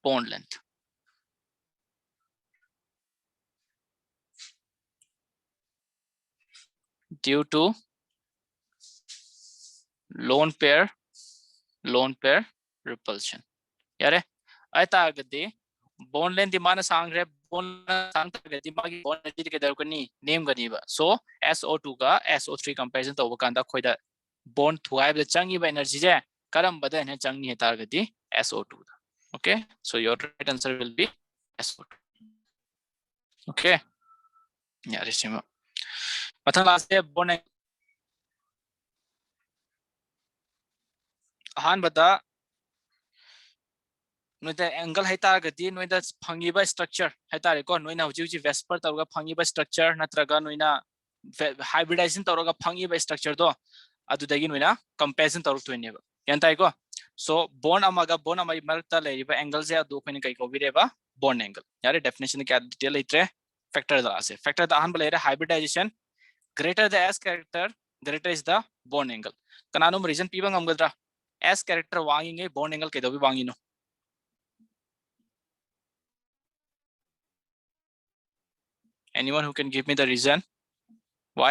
bond length. Due to lone pair repulsion. यारे ऐता आगदे bond length दिमाना सांग रहे bond सांग तक दिमागी bond length के दर कनी name कनी बा. So SO2 का SO3 comparison तो वो कांदा कोई दा bond थुआए बे चंगी बा energy जे करम बदे ने चंगी है तारगदी SO2 दा. Okay, so your right answer will be SO2. Okay, yeah, रिश्ते मथंग लासे bond angle अहान बता नोइदा एंगल हैतारगदी नोइदा फंगिबा स्ट्रक्चर हैतारेको नोइना हुजी वेस्पर तौरगा फंगिबा स्ट्रक्चर नत्रगा नोइना हाइब्रिडाइजेशन तौरगा फंगिबा स्ट्रक्चर दो अदुदगी नोइना कंपैरिजन तौरतोइनेबा यंताइको सो बोन अमागा बोन अमाई मरता लेरिबा एंगल से दो कोइन कई कोबिरेबा बोन एंगल यारे डेफिनेशन क्या डिटेल लेत्रे फैक्टर दा से फैक्टर दा अहन बलेरे hybridization greater the s character greater is the bond angle कनानो रीजन पीबा ngमगद्रा एस कैरेक्टर वांगिंगे बोन एंगल केदोबी वांगिनो anyone who can give me the reason why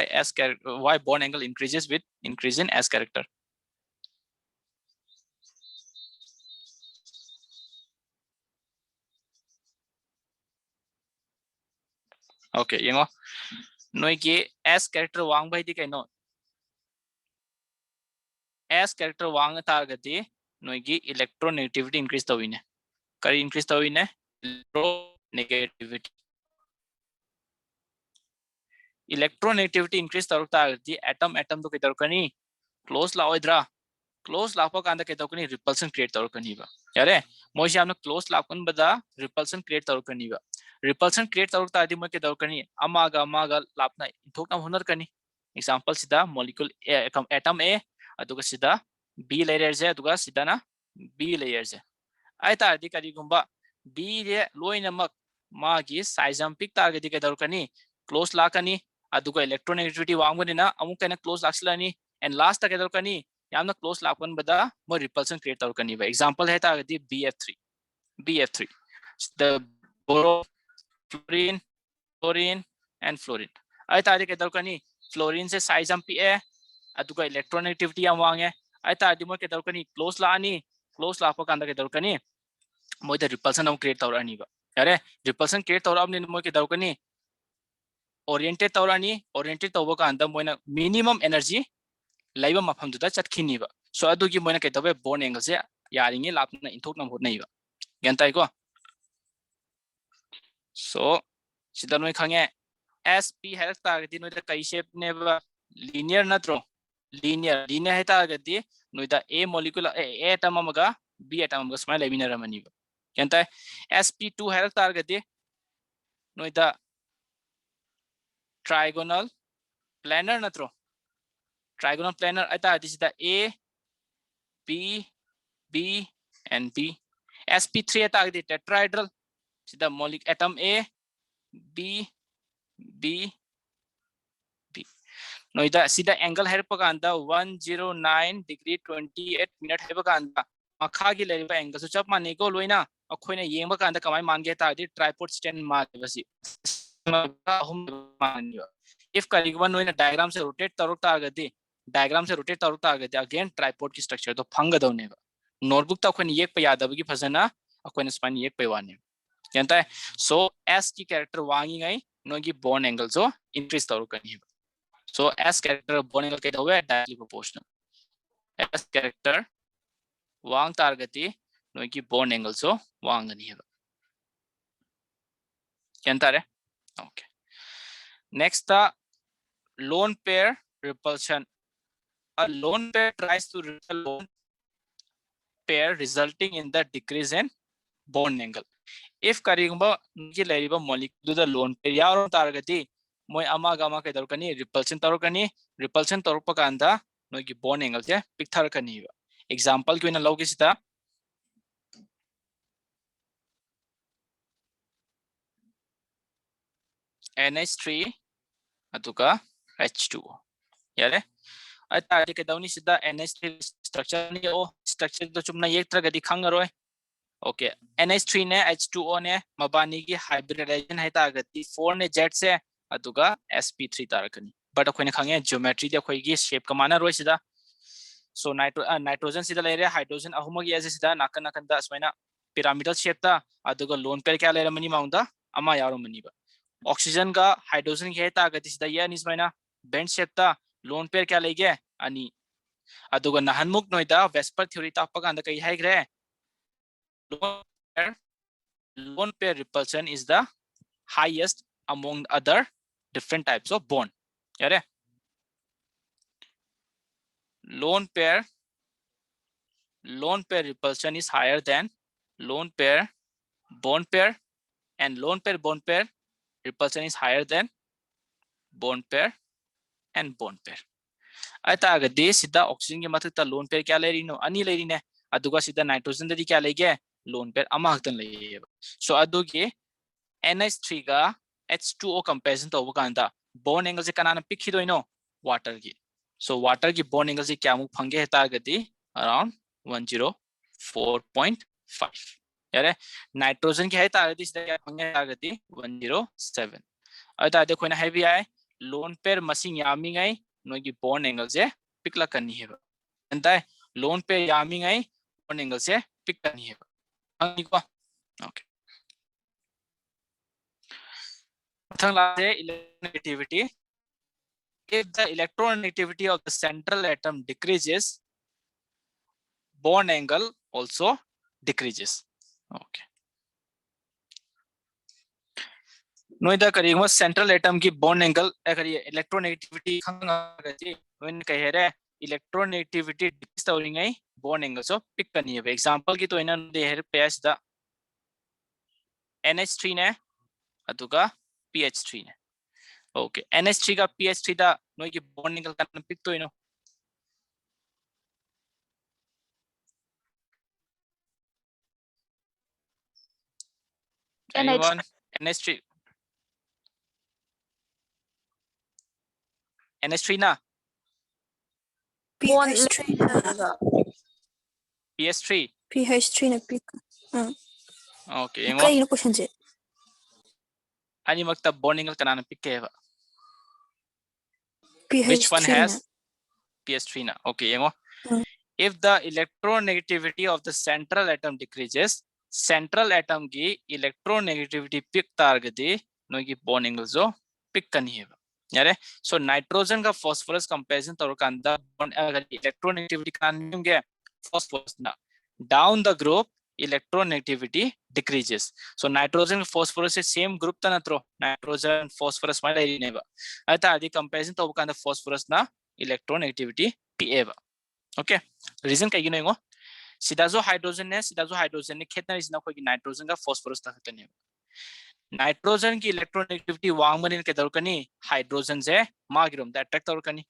why bond angle increases with increase in S character? Okay, you know, no S character wang by the no S character wang target no electronegativity increase the win. Curry increase the win electronegativity. Electronegativity increase the atom to get close close lapa kanda ketokani repulsion create torkani ba yare moshi amna close lapan bada repulsion create torkani ba repulsion create torta adi mo ketokani amaga lapna thokna honar kani example sida molecule atom A aduga sida B layer je aduga sida na B layer je ai ta adi kari gumba B je loina mak magi size pic target di ketorkani close lakani aduga electronegativity wangani na amukana close lakslani and last ta ketorkani यामना close लापन बदा मो repulsion create तौर कनी बा example है तागदी BF3 the boro fluorine and fluorine ai तादि के तौर कनी fluorine से साइज हम पी ए अदुगा इलेक्ट्रोनेगेटिविटी हम वांगे ai तादि मो के तौर कनी क्लोज लानी क्लोज लापो कांदा के तौर कनी मो द रिपल्सन हम क्रिएट तौर अनी बा यारे रिपल्सन क्रिएट तौर अब मो के तौर कनी ओरिएंटेड तौर अनी ओरिएंटेड तौबो कांदा मोना मिनिमम एनर्जी लाइव मफम दुदा चटखिनीबा सो अदुगी मोना के तबे बोन एंगल से यारिंगे लापना इंथोक नम होतनैबा गंताइको सो सिदा नोय खंगे SP हेल्थ तागदी नोय द कई शेप नेबा लीनियर नत्रो लीनियर है तागदी नोय द A मॉलिक्यूल A एटम अमगा B एटम अमगा स्माइल लेबिना रमनीबा गंताइ SP2 हेल्थ तागदी नोय द ट्रायगोनल प्लानर नत्रो trigonal planar aita this is the A B and B SP3 aita the tetrahedral this the molecule atom A B noida sida angle hai paganda 109 degree 28 minute hai paganda makha gi leriba angle so chap mane ko loina akhoina yengba kanda kamai mange ta di tripod stand ma basi if kariban noina diagram se rotate tarok ta agadi diagram से rotate तौरता आगते again tripod की structure तो फंगदौनेबा notebook तो अखोन येक पे यादबगी फजना अखोन spine येक पे वाने जानता है सो एस की कैरेक्टर वांगी गई नोगी बोन एंगल जो इंक्रीज तौर करनी है सो एस कैरेक्टर बोन एंगल के होवे डायरेक्टली प्रोपोर्शनल एस कैरेक्टर वांग तारगति नोगी बोन एंगल जो वांगनी है जानता है okay next the lone pair repulsion. A lone pair tries to repel lone pair resulting in the decrease in bond angle. If karigba ngi leriba molecule the lone pair ya or targeti moy amaga ke dorkani repulsion torpa kanda nogi bond angle je picture kani ba example ko ina logi sita NH3 atuka H2O yare आता के दौनी सीधा NH3 structure नहीं ओ structure तो चुमना एक तरह गति खंग रोए ओके NH3 ने H2O ने मबानी की हाइब्रिडाइजेशन है तागति 4 ने Z से अतुगा sp3 तारकनी बट अखोने खंगे ज्योमेट्री दे अखोगी शेप कमाना रोए सीधा सो नाइट्रोजन सीधा ले रे हाइड्रोजन अहुमगी ऐसे सीधा नाकन नाकन दा स्माइना पिरामिडल शेप ता अतुगा लोन पेयर क्या ले रे मनी माउंदा अमा यारो मनी बा ऑक्सीजन का हाइड्रोजन के तागति सीधा ये निस्माइना बेंड शेप ता लोन पेयर क्या लेगे अनि अदुगा नहनमुक नोइदा वेस्पर थ्योरी तापा कांदा कई हाइग्रे lone pair repulsion is the highest among other different types of bond यारे lone pair repulsion is higher than lone pair bond pair, and lone pair bond pair repulsion is higher than bond pair and bond pair. आता अगर दे सीधा oxygen के मथक ता lone pair क्या ले रही no अनि ले रही ने अदुगा सीधा नाइट्रोजन ददी क्या लेगे लोन पेयर अमा हक्तन ले सो अदुगे NH3 का H2O कंपैरिजन तो कांदा बॉन्ड एंगल से कनाना पिक ही दोइनो वाटर की सो वाटर की बॉन्ड एंगल से क्या मुख फंगे है तागती अराउंड 104.5 यारे नाइट्रोजन की है तागती सीधा क्या फंगे है तागती 107 अता देखो ना है भी आए लोन पेयर मसिंग यामी गई नोगी बॉन्ड एंगल से पिक ला करनी है अंता है लोन पेयर यामी गई बॉन्ड एंगल से पिक करनी है okay electronegativity. If the electronegativity of the central atom decreases, bond angle also decreases. Okay. नोइदा करिएगा सेंट्रल एटम की बॉन्ड एंगल करिए इलेक्ट्रोनेगेटिविटी खंगागति when कहे रहे इलेक्ट्रोनेगेटिविटी डिक्रीज तौरिंगै बॉन्ड एंगल सो पिक करनी है एग्जांपल की तो इना दे है पेस द NH3 ने अतुका PH3 ने ओके NH3 का PH3 दा नोई की बॉन्ड एंगल करना पिक तो इनो anyone NH3 NH3 ना PH3 na. PS3 PH3 na pick. Okay एंगो Kaya question je. ani magta bond angle kanana pick ke ba PH3 which one has na. PS3 na okay yengo if the electronegativity of the central atom decreases central atom की electronegativity pick targeti no की bond angle जो pick करनी है यारे so nitrogen का phosphorus comparison तौर का अंदर अगर electronegativity का होंगे phosphorus ना down the group electronegativity decreases so nitrogen phosphorus से same group ता ना त्रो nitrogen phosphorus माइल आई नहीं बा अतः आदि comparison तो वो का अंदर phosphorus ना electronegativity PA बा okay reason क्या गिनो इंगो सीधा जो हाइड्रोजन ने खेतना इसना कोई नाइट्रोजन का फास्फोरस तक करने नाइट्रोजन की इलेक्ट्रोनेगेटिविटी वांग बने के दर कनी हाइड्रोजन से मागिरम दैट अट्रैक्ट दर कनी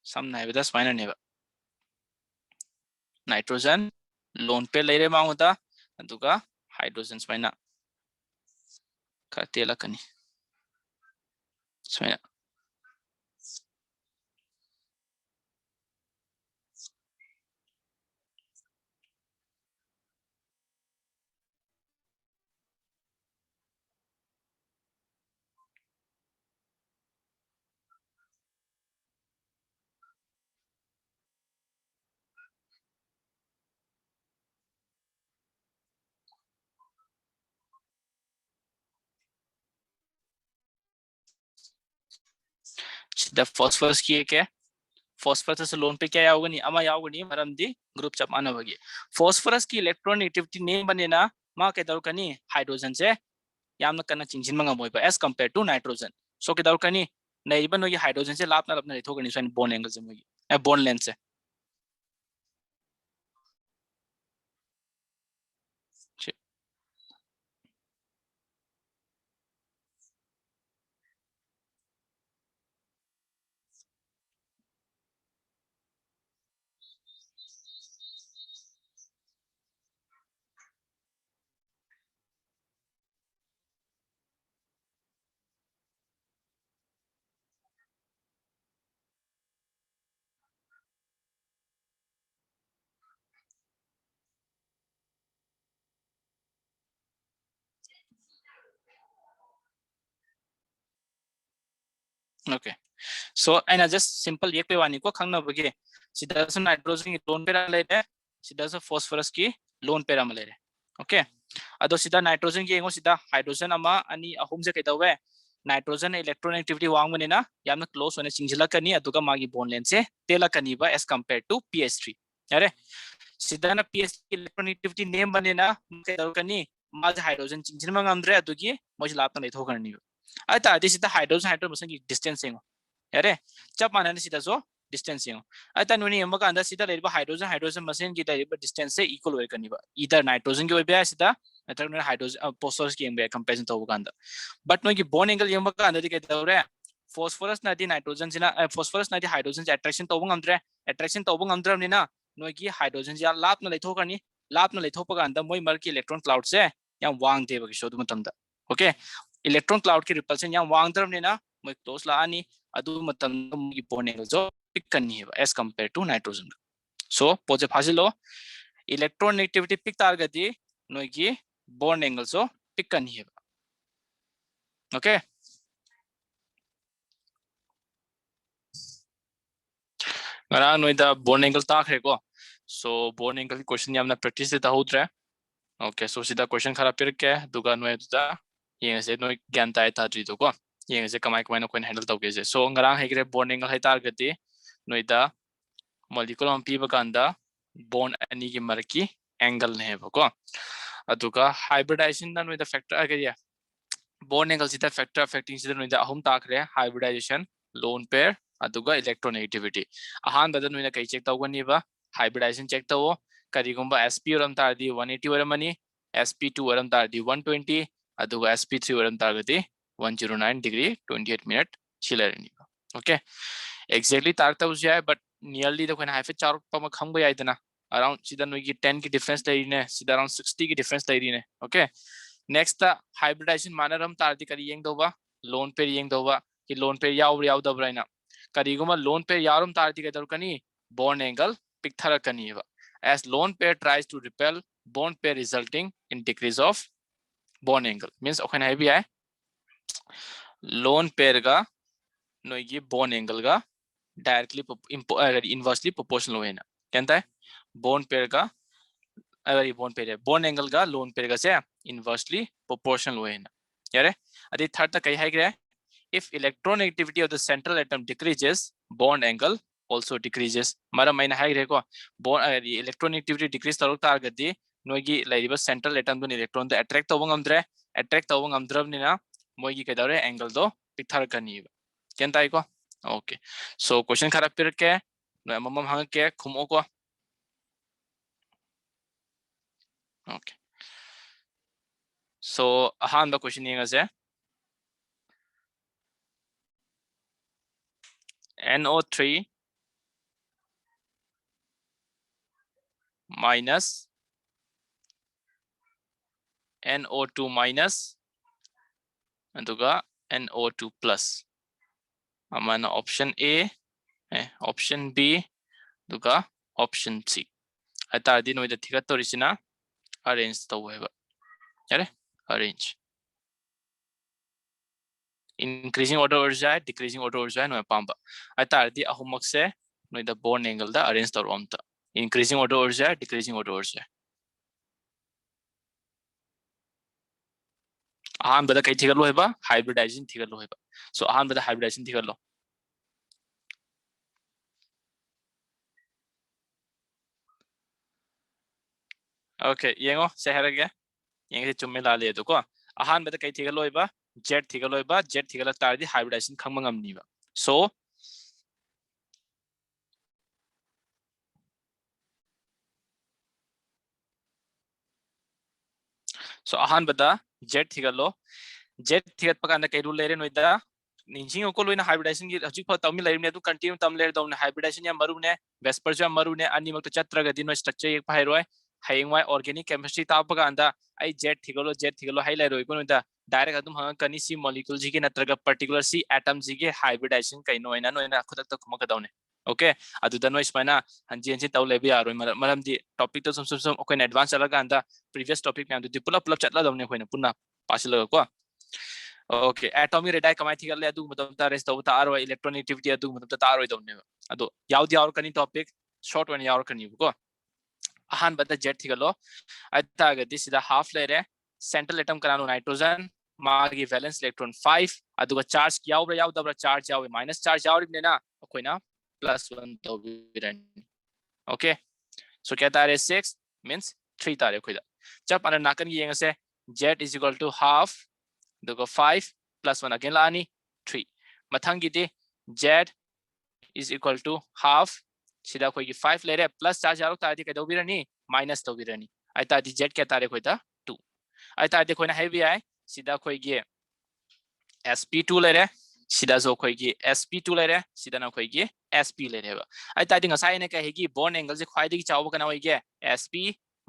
सम ना है दस माइनर नेबा नाइट्रोजन लोन पे लेरे मांग होता अदुगा हाइड्रोजन स्माइना करतेला कनी स्माइना द फास्फोरस की क्या फास्फोरस लोन पे क्या यावगनी अमा यावगनी मरमदी ग्रुप चप मानवगी फास्फोरस की इलेक्ट्रोनेगेटिविटी नेम बनेना मा के दर कनी हाइड्रोजन से यामना कना चिंजिन मंगा मोइबा as compare to nitrogen so के दर कनी नैबन नो ये हाइड्रोजन से लापना लापना लेथोगनी सो बॉन्ड एंगल से मोगी ए बॉन्ड लेंथ से okay so and just simple एक पे वानी को खंगना बगे सीधा से नाइट्रोजन की लोन पे ले रहे सीधा से फास्फोरस की लोन पे ले रहे ओके अदो सीधा नाइट्रोजन की एगो सीधा हाइड्रोजन अमा अनि अहुम से कहता नाइट्रोजन इलेक्ट्रोनेगेटिविटी वांग बनेना यामना क्लोज होने चिंजिला करनी अदुगा मागी बॉन्ड लेंथ से तेला करनी बा एज कंपेयर टू PH3 अरे सीधा ना PH की इलेक्ट्रोनेगेटिविटी नेम बनेना कहता करनी माज हाइड्रोजन चिंजिन मंग अंदरे अदुगी मोज लापना लेथो करनी अता दिस इज द हाइड्रोजन की डिस्टेंस एगो यारे चप मानने सीधा जो डिस्टेंस यो अतः नुनी यम का अंदर सीधा लेबा हाइड्रोजन हाइड्रोजन मशीन की लेबा डिस्टेंस से इक्वल होए करनी बा इधर नाइट्रोजन की ओबे सीधा अतः नुनी हाइड्रोजन फोस्फोरस की यम कंपैरिजन तो होगा अंदर बट नुनी बॉन्ड एंगल यम का अंदर के दौरे फोस्फोरस नादी नाइट्रोजन जिना फोस्फोरस नादी हाइड्रोजन से अट्रैक्शन तो बंगमद्रे अट्रैक्शन तो बंगमद्रबनिना नुगी हाइड्रोजन या लापना लेथोकनी लापना लेथोपगा अंदर मोय मर की इलेक्ट्रॉन क्लाउड से या वांग देबा की शोध मतमदा ओके इलेक्ट्रॉन क्लाउड की रिपल्शन या वांग दरबनिना मोय क्लोज लानी अदु मतम की बॉन्ड एंगल जो पिक करनी है as compare to nitrogen so पोजे फाजिलो इलेक्ट्रॉन नेगेटिविटी पिक तारगदी नोगी बॉन्ड एंगल जो पिक करनी है ओके गरा नोइदा बॉन्ड एंगल ताखरे को सो बॉन्ड एंगल की क्वेश्चन यामना प्रैक्टिस देता होद्रे ओके सो सीधा क्वेश्चन खरा पिर के दुगा नोइदा ये से नोइ ज्ञान ताय ताद्री तो को ये से कमाई कमाई कोइन हैंडल तौगे से सो ngara हेगरे बॉन्ड एंगल है तारगदी नोइदा मॉलिक्यूल हम पीबा कांदा बॉन्ड अनि की मरकी एंगल ने बको अदुगा हाइब्रिडाइजेशन दा नोइदा फैक्टर अगरिया बॉन्ड एंगल सिदा फैक्टर अफेक्टिंग सिदा नोइदा अहम ताखरे हाइब्रिडाइजेशन लोन पेयर अदुगा इलेक्ट्रोनेगेटिविटी अहान बदन नोइदा कई चेक तौगनीबा हाइब्रिडाइजेशन चेक तवो करिगुंबा sp ओरम तारदी 180 ओरमनी sp2 ओरम तारदी 120 अदुगा sp3 ओरम तारदी 109 डिग्री 28 मिनट छिलरनी ओके एक्जेक्टली तारता उस जाए बट नियरली तो कोई हाइफे चार पम खंग गया इतना अराउंड सीधा नो की 10 की डिफरेंस ले रही ने सीधा अराउंड 60 की डिफरेंस ले रही ने ओके नेक्स्ट हाइब्रिडाइजेशन मानर हम तारती करी येंग दोबा लोन पे येंग दोबा कि लोन पे याव दबराइना करीगुमा लोन पे यारम तारती के दरकनी बॉन्ड एंगल पिक थरा कनी है as lone pair tries to repel bond pair resulting in decrease of bond angle means ओखन है भी है लोन पेयर का नो ये बॉन्ड एंगल का डायरेक्टली इनवर्सली प्रोपोर्शनल होए ना कहता है बॉन्ड पेयर का अगर ये बॉन्ड पेयर है बॉन्ड एंगल का लोन पेयर का से इनवर्सली प्रोपोर्शनल होए ना यारे अरे थर्ड तक कही है क्या if electronegativity of the central atom decreases bond angle also decreases मरा मैंने है रे को bond electronegativity decrease तरुक तारगदी नोगी लाइरिबा central atom दो इलेक्ट्रॉन तो attract तो वंगमद्रे मोगी के दौरे एंगल दो पिथर करनी है केन ताई को ओके सो क्वेश्चन खराब पिर के मम्म हंग के खुमो को ओके सो अहान द क्वेश्चन ये से NO3 minus NO2 minus अदुगा NO2 plus अमाना ऑप्शन A ऑप्शन B दुगा ऑप्शन C अतारदी नोइदा थिगत तोरिसिना अरेंज तौहेबा यारे arrange increasing order urja decreasing order urja no pamba atardi ahumok se no the bond angle da arrange tor on ta increasing order urja decreasing order urja ahan bada kai thigalo heba hybridization thigalo heba so ahan bada hybridization thigalo okay yengo se herage yenge chumme la le do ko ahan bada kai thigalo heba Z थिगलोइबा Z थिगला तारदी hybridization खंगमंगमनीबा so अहान बदा Z थिगलो Z थिगत पकांदा कई rule लेरे नोइदा निंजिंग को लोइना hybridisation की हजि फ तमिल लेरमे दु कंटिन्यू तम लेर दौन हाइब्रिडाइजेशन या मरुने वेस्पर जो मरुने अनि मक चत्रगा दिनो स्ट्रक्चर एक फाइरोय हाइंगवाय ऑर्गेनिक केमिस्ट्री तापकांदा आई Z थिगलो हाई लेरोय को नोइदा डायरेक्ट अदुम हंग कनी सी मॉलिक्यूल जी के नत्रगा पर्टिकुलर सी एटम जी के हाइब्रिडाइजेशन कई नोइना नोइना खुदक तक खमक दौने ओके अदुदा नोइ स्माइना हंजी हंजी तौ लेबे यारोय मरम दी टॉपिक तो सम कोइन एडवांस चला गांदा प्रीवियस टॉपिक में दु पुलप चटला दौने कोइन पुना पासलगा को ओके एटॉमिक रेडाई कमाई थिगले अदु मतलब ता रेस तो तारो इलेक्ट्रोनेगेटिविटी अदु मतलब तारो दौने अदो यावदी यावर कनी टॉपिक शॉर्ट वन यावर कनी को अहान बदा जेट थिगलो अतागदी सिदा हाफ लेरे सेंट्रल एटम कनानो नाइट्रोजन मागी वैलेंस इलेक्ट्रॉन 5 अदुगा चार्ज यावब्रा यावदब्रा चार्ज यावे माइनस चार्ज यावरिनेना अखोइना +1 तो बिरन ओके सो क्या तारे 6 मींस 3 तारे खोइदा जब अन नाकन की येंगसे z = half दुगा 5 + 1 अगेन लानी 3 मथंगी दे Z is equal to half sida koi gi 5 lere plus charge yaro ta di kedo birani minus to birani ai ta di Z ke tare koi ta 2 ai ta di koi na heavy ai sida koi gi sp2 lere sida zo koi gi sp2 lere sida na koi gi sp lere ba ai ta di ngasai ne ka hegi bond angle je khwai di chaw kana oi ge sp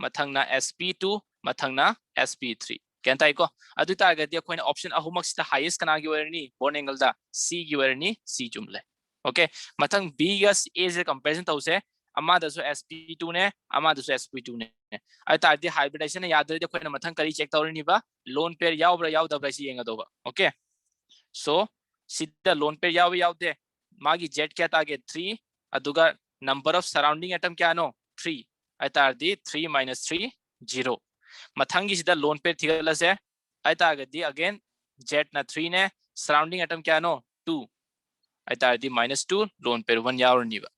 mathang na sp2 mathang na sp3 ken tai ko adu ta ga di koi na option ahumak sida highest kana gi werni bond angle da c gi werni c jumle okay mathang b ga a je comparison tause ama da so sp2 ne ama da so sp2 ne ai ta di hybridization ya da koi na mathang kari check tawrni ba lone pair yaw bra yaw da bra si yenga do ba okay so sida lone pair yaw yaw de magi z kya ta ge 3 aduga number of surrounding atom kya no 3 ai ta di 3 minus 3 0 mathangi sida lone pair thigala se ai ta ga di again z na 3 ne surrounding atom kya no 2 ai ta di minus 2 lone pair 1 yawrni ba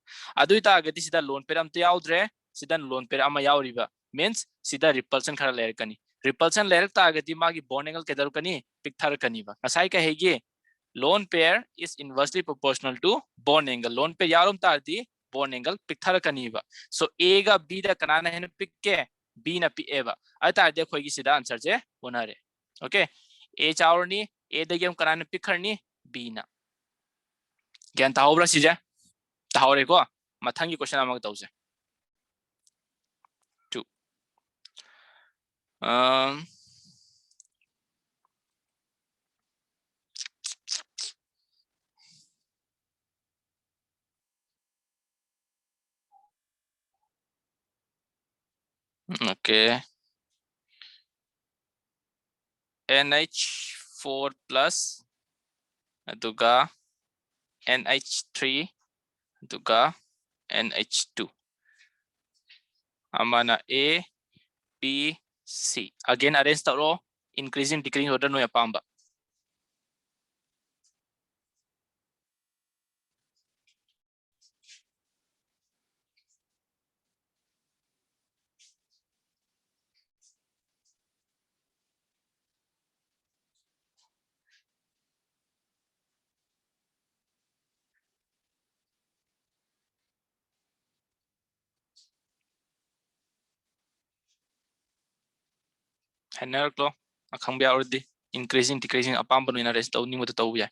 adu ta ga di sida lone pair am te yawdre sida lone pair ama yawri ba means sida repulsion khara layer kani repulsion layer ta ga di magi bond angle ke daru kani pikthar kani ba asai ka hegi lone pair is inversely proportional to bond angle lone pair yarum ta di bond angle pikthar kani ba so a ga b da kanana hen pikke b na p ba ai ta de khoi gi sida answer je onare okay a chawrni a da gem kanana pikharni b na gyan tahobra sije tahore ko mathangi question amag tause 2 okay NH4 plus aduga NH3 aduga NH2 amana A B C again arrange taro increasing decreasing order no yapamba Henner klo akhang bia already increasing decreasing apamba no arrange taw ni mo taw ya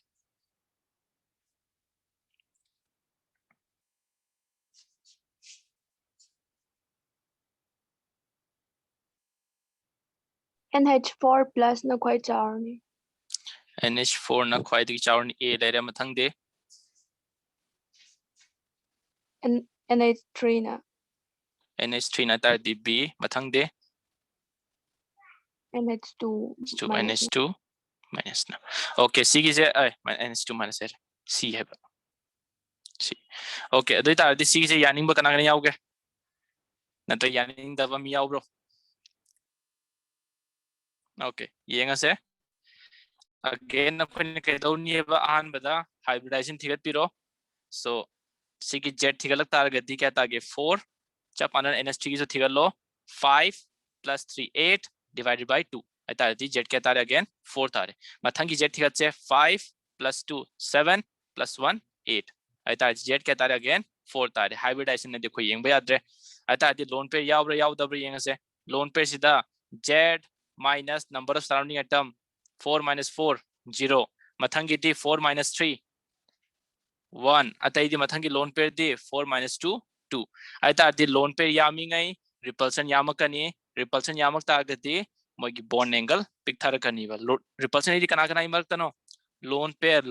NH4 plus na khwai chawrni. NH4 na khwai di chawrni A lere mathang de NH3 na. NH3 na tar di B mathang de NH2 to minus na. NH2 minus na okay C gi je ai NH2 minus er C hai ba C okay adu tar di C gi je yaning ba kana kana yauge na to yaning da ba mi yaw bro okay yenga se again apne ke dawni ba an bada hybridization thigat piro so C gi Z thigalak tar gadi kya ta ge 4 chap anan NH3 gi so thigalo 5 plus 3 8 divided by 2 ai tar di Z kya tar again 4 tare mathangi Z thigat che 5 plus 2 7 plus 1 8 ai tar Z kya tar again 4 tare hybridization ne dekho yeng ba yadre ai tar di lone pair yaw dabra yeng se lone pair sida Z minus number of surrounding atom 4 minus 4 0 mathangi di 4 minus 3 1 atai di mathangi lone pair di 4 minus 2 2 ai tar di lone pair yami ngai repulsion yamakani repulsion yamak ta gati mogi bond angle pikthar kani ba repulsion di kana kana imak tano lone pair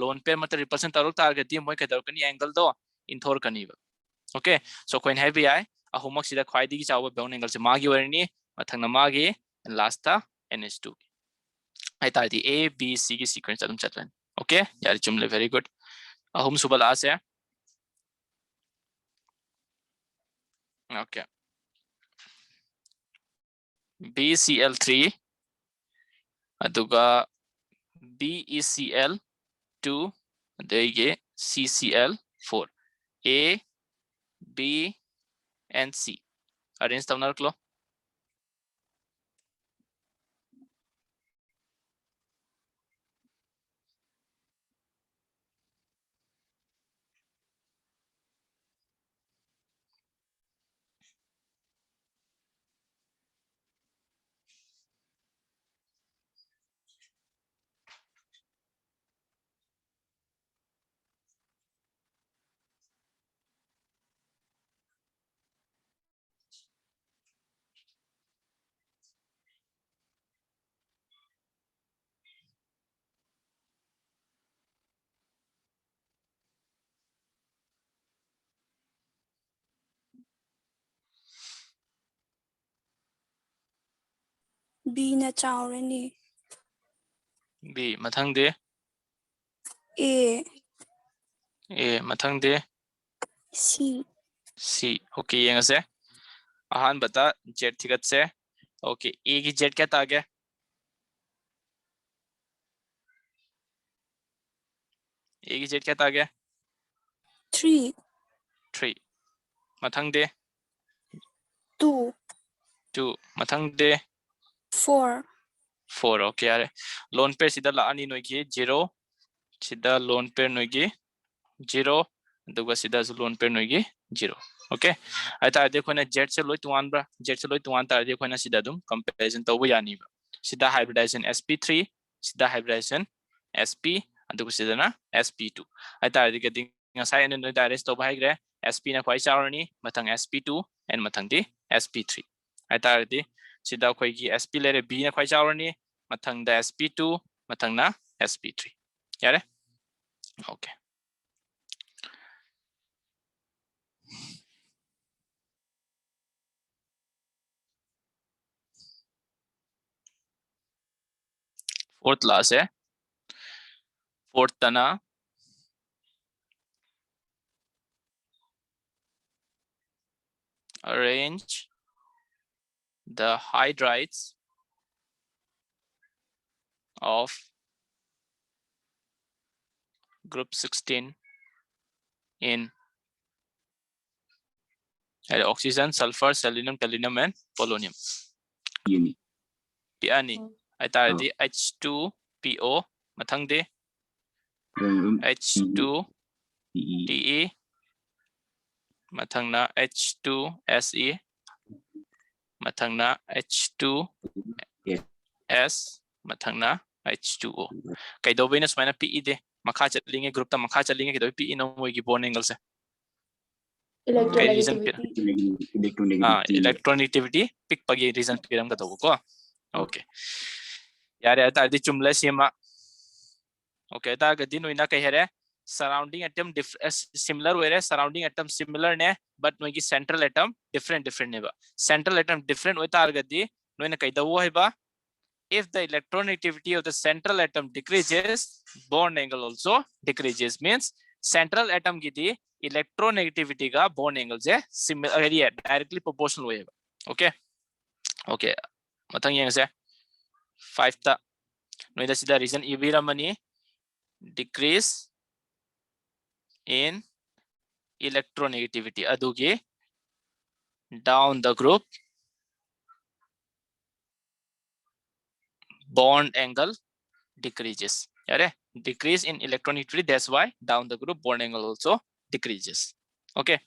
mat repulsion tarok ta gati moi ka kani angle do inthor kani ba okay so coin heavy ai ahumak sida khwai di chawa bond angle se magi warni mathang na magi and last ta NH2 ai tar di A B C ki sequence adum chatlan okay yar chumle very good ahum subal ase okay BCl3 aduga BeCl2 adege CCl4 A B and C arrange tawnar klo B na chaurani. B mathang de A A mathang de C C. Okay, yang se ahan bata Z thigat se. Okay, A की Z क्या था गया? A की Z क्या था गया? 3 3. mathang de 2 2. mathang de 4 4. Okay यार lone pair sida la ani noi ki 0 sida lone pair noi ki 0 दुगा sida lone pair noi ki 0. Okay, aita देखो ना Z से लोई तुआन ब्रा Z से लोई तुआन तार देखो ना sida dum comparison तो वो यानी बा sida hybridization sp3 sida hybridization sp दुगा sida ना sp2 aita देखो दिन ngasai na noi direct to bahai gre sp na khwai chawrani mathang sp2 and mathang di sp3 aita di sida khoi gi sp lere b na khwai chawrani mathang da sp2 mathang na sp3 yare. Okay, fourth last hai fourth tana arrange the hydrides of group 16 in oxygen, sulfur, selenium, tellurium and polonium. Uni. Piani aita di H2PO mathang de H2 PE. TE mathang na H2SE mathang na H2S mathang na H2O. Kai do bina smaina PE de makha chalinge group ta makha chalinge kai do PE no moi gi bond angle se kai reason pe Electronegativity. electronegativity pick pagi reason piram ka do ko. Okay yare ata di chumla sema. Okay ta ga din oina kai here surrounding atom similar where surrounding atom similar ne but noi gi central atom different ne ba central atom different oi tar ga di noina kai da wo hai ba if the electronegativity of the central atom decreases bond angle also decreases means central atom ki di electronegativity ga bond angle je similar directly proportional way ba. Okay, okay mathang yang se 5 ta noida sida reason ibiramani decrease in electronegativity adugi down the group bond angle decreases yare decrease in electronegativity, that's why down the group bond angle also decreases. Okay,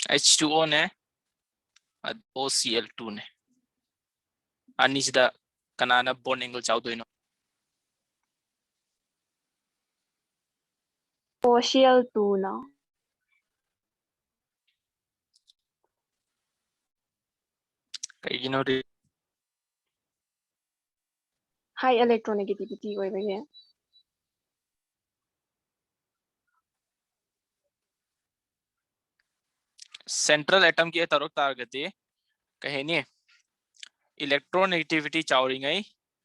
H2O ne OCl2 ne ani sida kanana bond angle chawdoino OCl2 na. kaigino High electronegativity oibage. central atom ki tarok targati kaheni electronegativity chawringai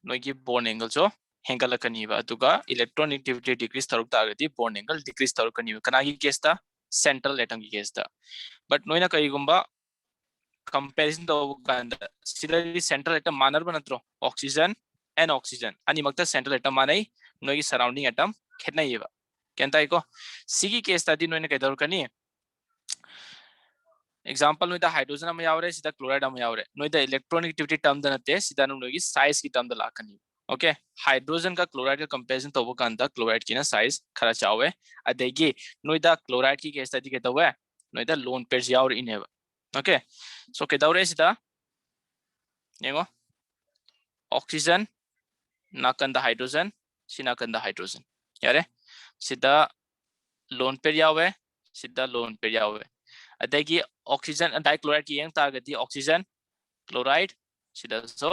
noigi bond angle so hengalakani ba aduga electronegativity decrease tarok targati bond angle decrease tarokani kana gi case ta central atom ki case ta but noina kai gumba comparison to kanda similarly central atom manar banatro oxygen and oxygen ani makta central atom manai noigi surrounding atom khetna yeba kentai ko sigi case ta di noina kai tarokani example noida hydrogen am yawre sida chloride am yawre noida electronegativity term da nate sida noigi size ki term da lakani. Okay, hydrogen ka chloride ka comparison to kanda chloride ki na size khara chawe adegi noida chloride ki case tadi ke tawe noida lone pairs yawre ineba. Okay, so ke daure sida yengo oxygen nakanda hydrogen sinakanda hydrogen yare sida lone pair yawe sida lone pair yawe adegi oxygen and dichloride ki yang targati oxygen chloride sida so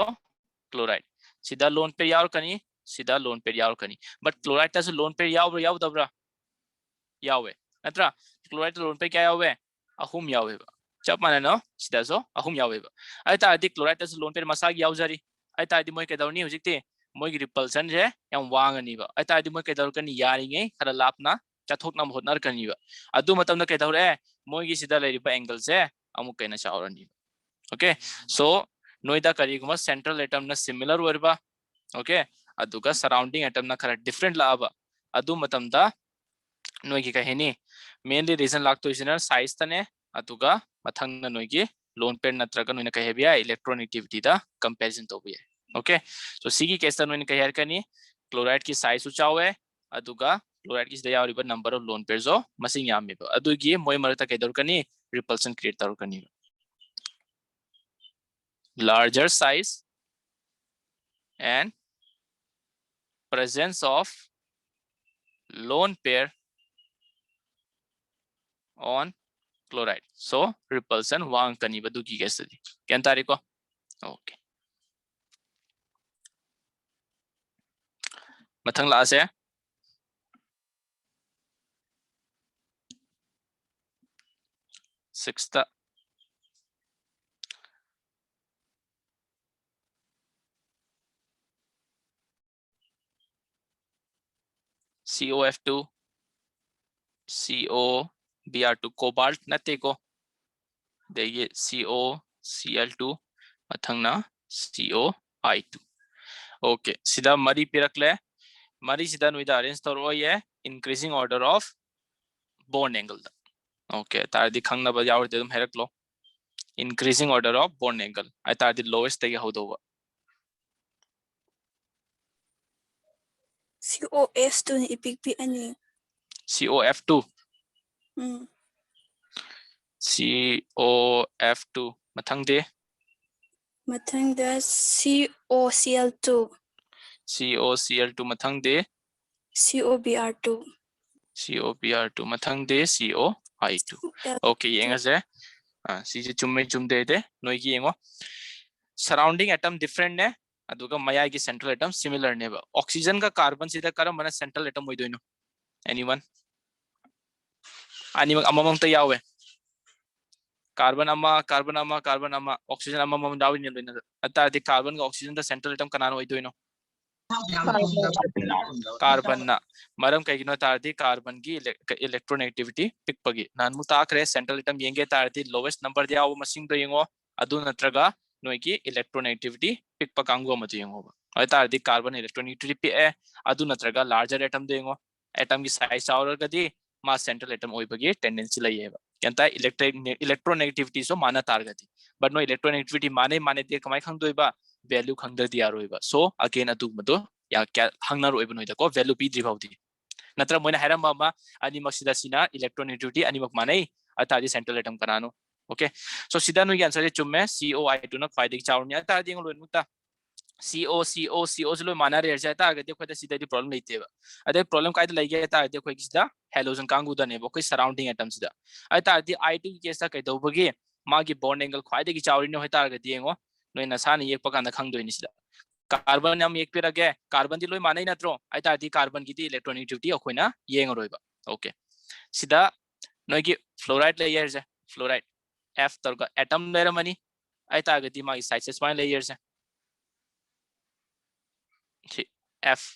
chloride sida lone pair yaw kani sida lone pair yaw kani but chloride ta lone pair yaw dabra yawe atra chloride lone pair kya yawe ahum yawe चप माने no सिदा जो अहुम यावेबा आई तारदी chloride तस lone pair मसा यावजरी आई तारदी मोय केदरनी हुजिकते मोय repulsion जे याम वांगनीबा आई तारदी मोय केदर कनी यारिङै खरा लापना चथोकना होतनर कनीबा अदु मतमना केदरे मोय गी सिदा लेरिबा एंगल से अमु केना चावरनी ओके सो नोइदा करीगुमा सेंट्रल एटम ना सिमिलर वरबा ओके अदुगा सराउंडिंग एटम ना खरा डिफरेंट लाबा अदु मतमदा नोइगी कहेनी मेनली रीजन लागतो इसिना साइज तने अदुगा मथंग नोइगी लोन पेयर नत्रगा नोइना कहेबिया इलेक्ट्रोनेगेटिविटी दा comparison Tobiah okay so सिगी case नोइना कहेर कनी क्लोराइड की साइज उचावे अदुगा क्लोराइड की सिदा यावरिबा नंबर ऑफ लोन पेयर जो मसिंग यामेबा अदुगी मोय मरता केदर कनी रिपल्सन क्रिएट तौर कनी larger size and presence of lone pair on chloride so repulsion wang kani badu ki kesadi kyan tariko okay mathang la ase sixth COF2 COBr2 cobalt नते को देखिए COCl2 मथंगना COI2 okay सीधा मरी पिरकले मरी सीधा नुइदा arrange तौर ये increasing order of bond angle okay तारदी खंगना बजा और देदम हेरक लो increasing order of bond angle आई तारदी लोएस्ट तक हौदोवा COS2 ni ipigpi ani. COF2 COF2 मथंग दे Mathang da COCl2 COCl2 मथंग दे COBr2 COBr2 मथंग दे COI2 ओके येंगसे सीजे चुम्मे चुमदे दे नोइगी येंगो सराउंडिंग एटम डिफरेंट ने अदुगा मया की सेंट्रल एटम सिमिलर ने ऑक्सीजन का कार्बन सीधा करम मना सेंट्रल एटम होइदोइनो एनीवन अनिमक अममंग त यावे कार्बन अमा ऑक्सीजन अमा मम दाविन लोइना अता दि कार्बन का ऑक्सीजन द सेंट्रल एटम कनान होइदोइनो कार्बन ना मरम कइगिनो तारदी कार्बन की इलेक्ट्रोनेगेटिविटी पिकपगी नानमु ताकरे सेंट्रल एटम येंगे तारदी लोवेस्ट नंबर दियाव मसिंग दो येंगो अदु नत्रगा नोइकी इलेक्ट्रोनेगेटिविटी पिकप कांगो मत येंगो अय तारदी कार्बन इलेक्ट्रोनेगेटिविटी पि ए अदु नत्रगा लार्जर एटम देंगो एटम की साइज चावरगदी मा सेंट्रल एटम ओइबगी टेंडेंसी लइएबा केंता इलेक्ट्रोनेगेटिविटी सो माना तारगदी बट नो इलेक्ट्रोनेगेटिविटी माने दे कमाय खंगदोइबा वैल्यू खंगददी यारोइबा सो अगेन अदु मदो या क्या हंगनर ओइबन होइदा को वैल्यू पी द्रिभाउदी नत्र मोइना हेरम बामा अनि मक्सिदा सिना इलेक्ट्रोनेगेटिविटी अनि मक मानै अतादि सेंट्रल एटम कनानो ओके सो सिदा नु आंसर चुम्मे COI2 न फाइदिक चाउनी अतादि लोन मुक्ता CO जलो माना रे जाय ता गदे खोदा सिदा दि प्रॉब्लम लेतेबा अदे प्रॉब्लम कायदा लइगे ता अदे खोइ किसदा हेलोजन कांगु दने बो सराउंडिंग एटम सिदा अय ता दि I2 की केसा कैदोबगी मागी बॉन्ड एंगल खाइदे की चाउरी न होता गदि येंगो नोइ नसाने येक पकान खंगदोइनि सिदा कार्बन हम एक पिरगे कार्बन दी लोइ मानै नत्रो आई तादि कार्बन की दी इलेक्ट्रोनेगेटिविटी अखोइना येंग रोइबा ओके सिदा नोइगी फ्लोराइड लेयर जे फ्लोराइड F तर्गा एटम लेरमनी आई तागदी मागी साइज स्माइल लेयर जे F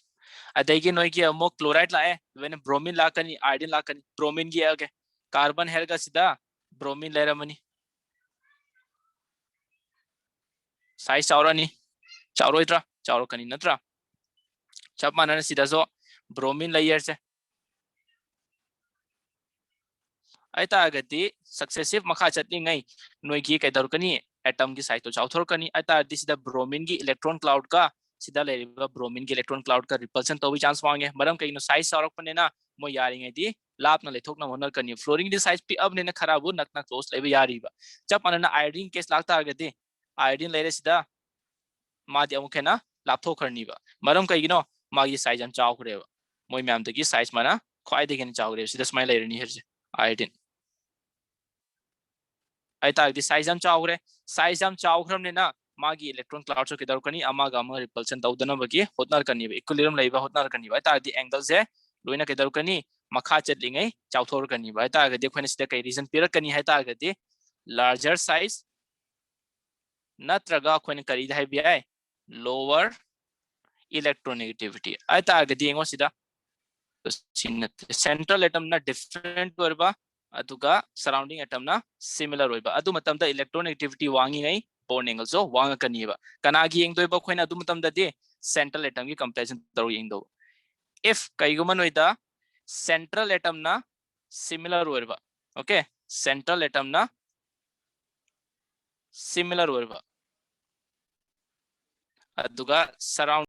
अदेगी नोइगी अमो क्लोराइड लाए वेन ब्रोमीन लाकनी आयोडीन लाकनी ब्रोमीन की आगे कार्बन हेरगा सिदा ब्रोमीन लेरमनी साइज चावरानी चावरोइत्रा चावरो कनी नत्रा चप मानने सीधा सो ब्रोमीन लेयर से ऐता अगति सक्सेसिव मखा चटनी ngै नोइगी कैदर कनी एटम की साइज तो चावथोर कनी ऐता दि सीधा ब्रोमीन की इलेक्ट्रॉन क्लाउड का सीधा लेरिबा ब्रोमीन की इलेक्ट्रॉन क्लाउड का रिपल्सन तो भी चांस मांगे मरम कइनो साइज चावरक पनेना मो यारिङै दि लापना लेथोकना होनर कनी फ्लोरिंग दि साइज पि अब नेना खराबु नकना क्लोज लेबे यारिबा चप मानना आयोडीन केस लागता अगति आयोडीन लेरे सीधा मादी अमुखेना लापथोखरनीबा मरम कइगिनो मागी साइज हम चावखरेबा मोइ म्याम तकी साइज माना ख्वाइ देखिन चावखरे सीधा स्माइल लेरनी हेरजे आयोडीन ऐता दि साइज हम चावखरे साइज हम चावखरमनेना मागी इलेक्ट्रॉन क्लाउड सो केदर कनी अमागा अमा रिपल्सन तौदना बगी होतनर कनीबा इक्विलिब्रियम लेबा होतनर कनीबा ऐता दि एंगल जे लोइना केदर कनी मखा चटलिङै चावथोर कनीबा ऐता गदि खोइना सिदा कै रीजन पिरक कनी हैता गदि larger size natraga akhoi na kari hai bi lower electronegativity ai ta ga di ngo sida central atom na different orba aduga surrounding atom na similar oiba adu matam da electronegativity wangi ngai bond angle so wanga kaniba kana gi yeng doi ba khoina adu matam da di central atom gi comparison taru yeng do if kaiguma noida central atom na similar orba okay central atom na similar orba aduga surround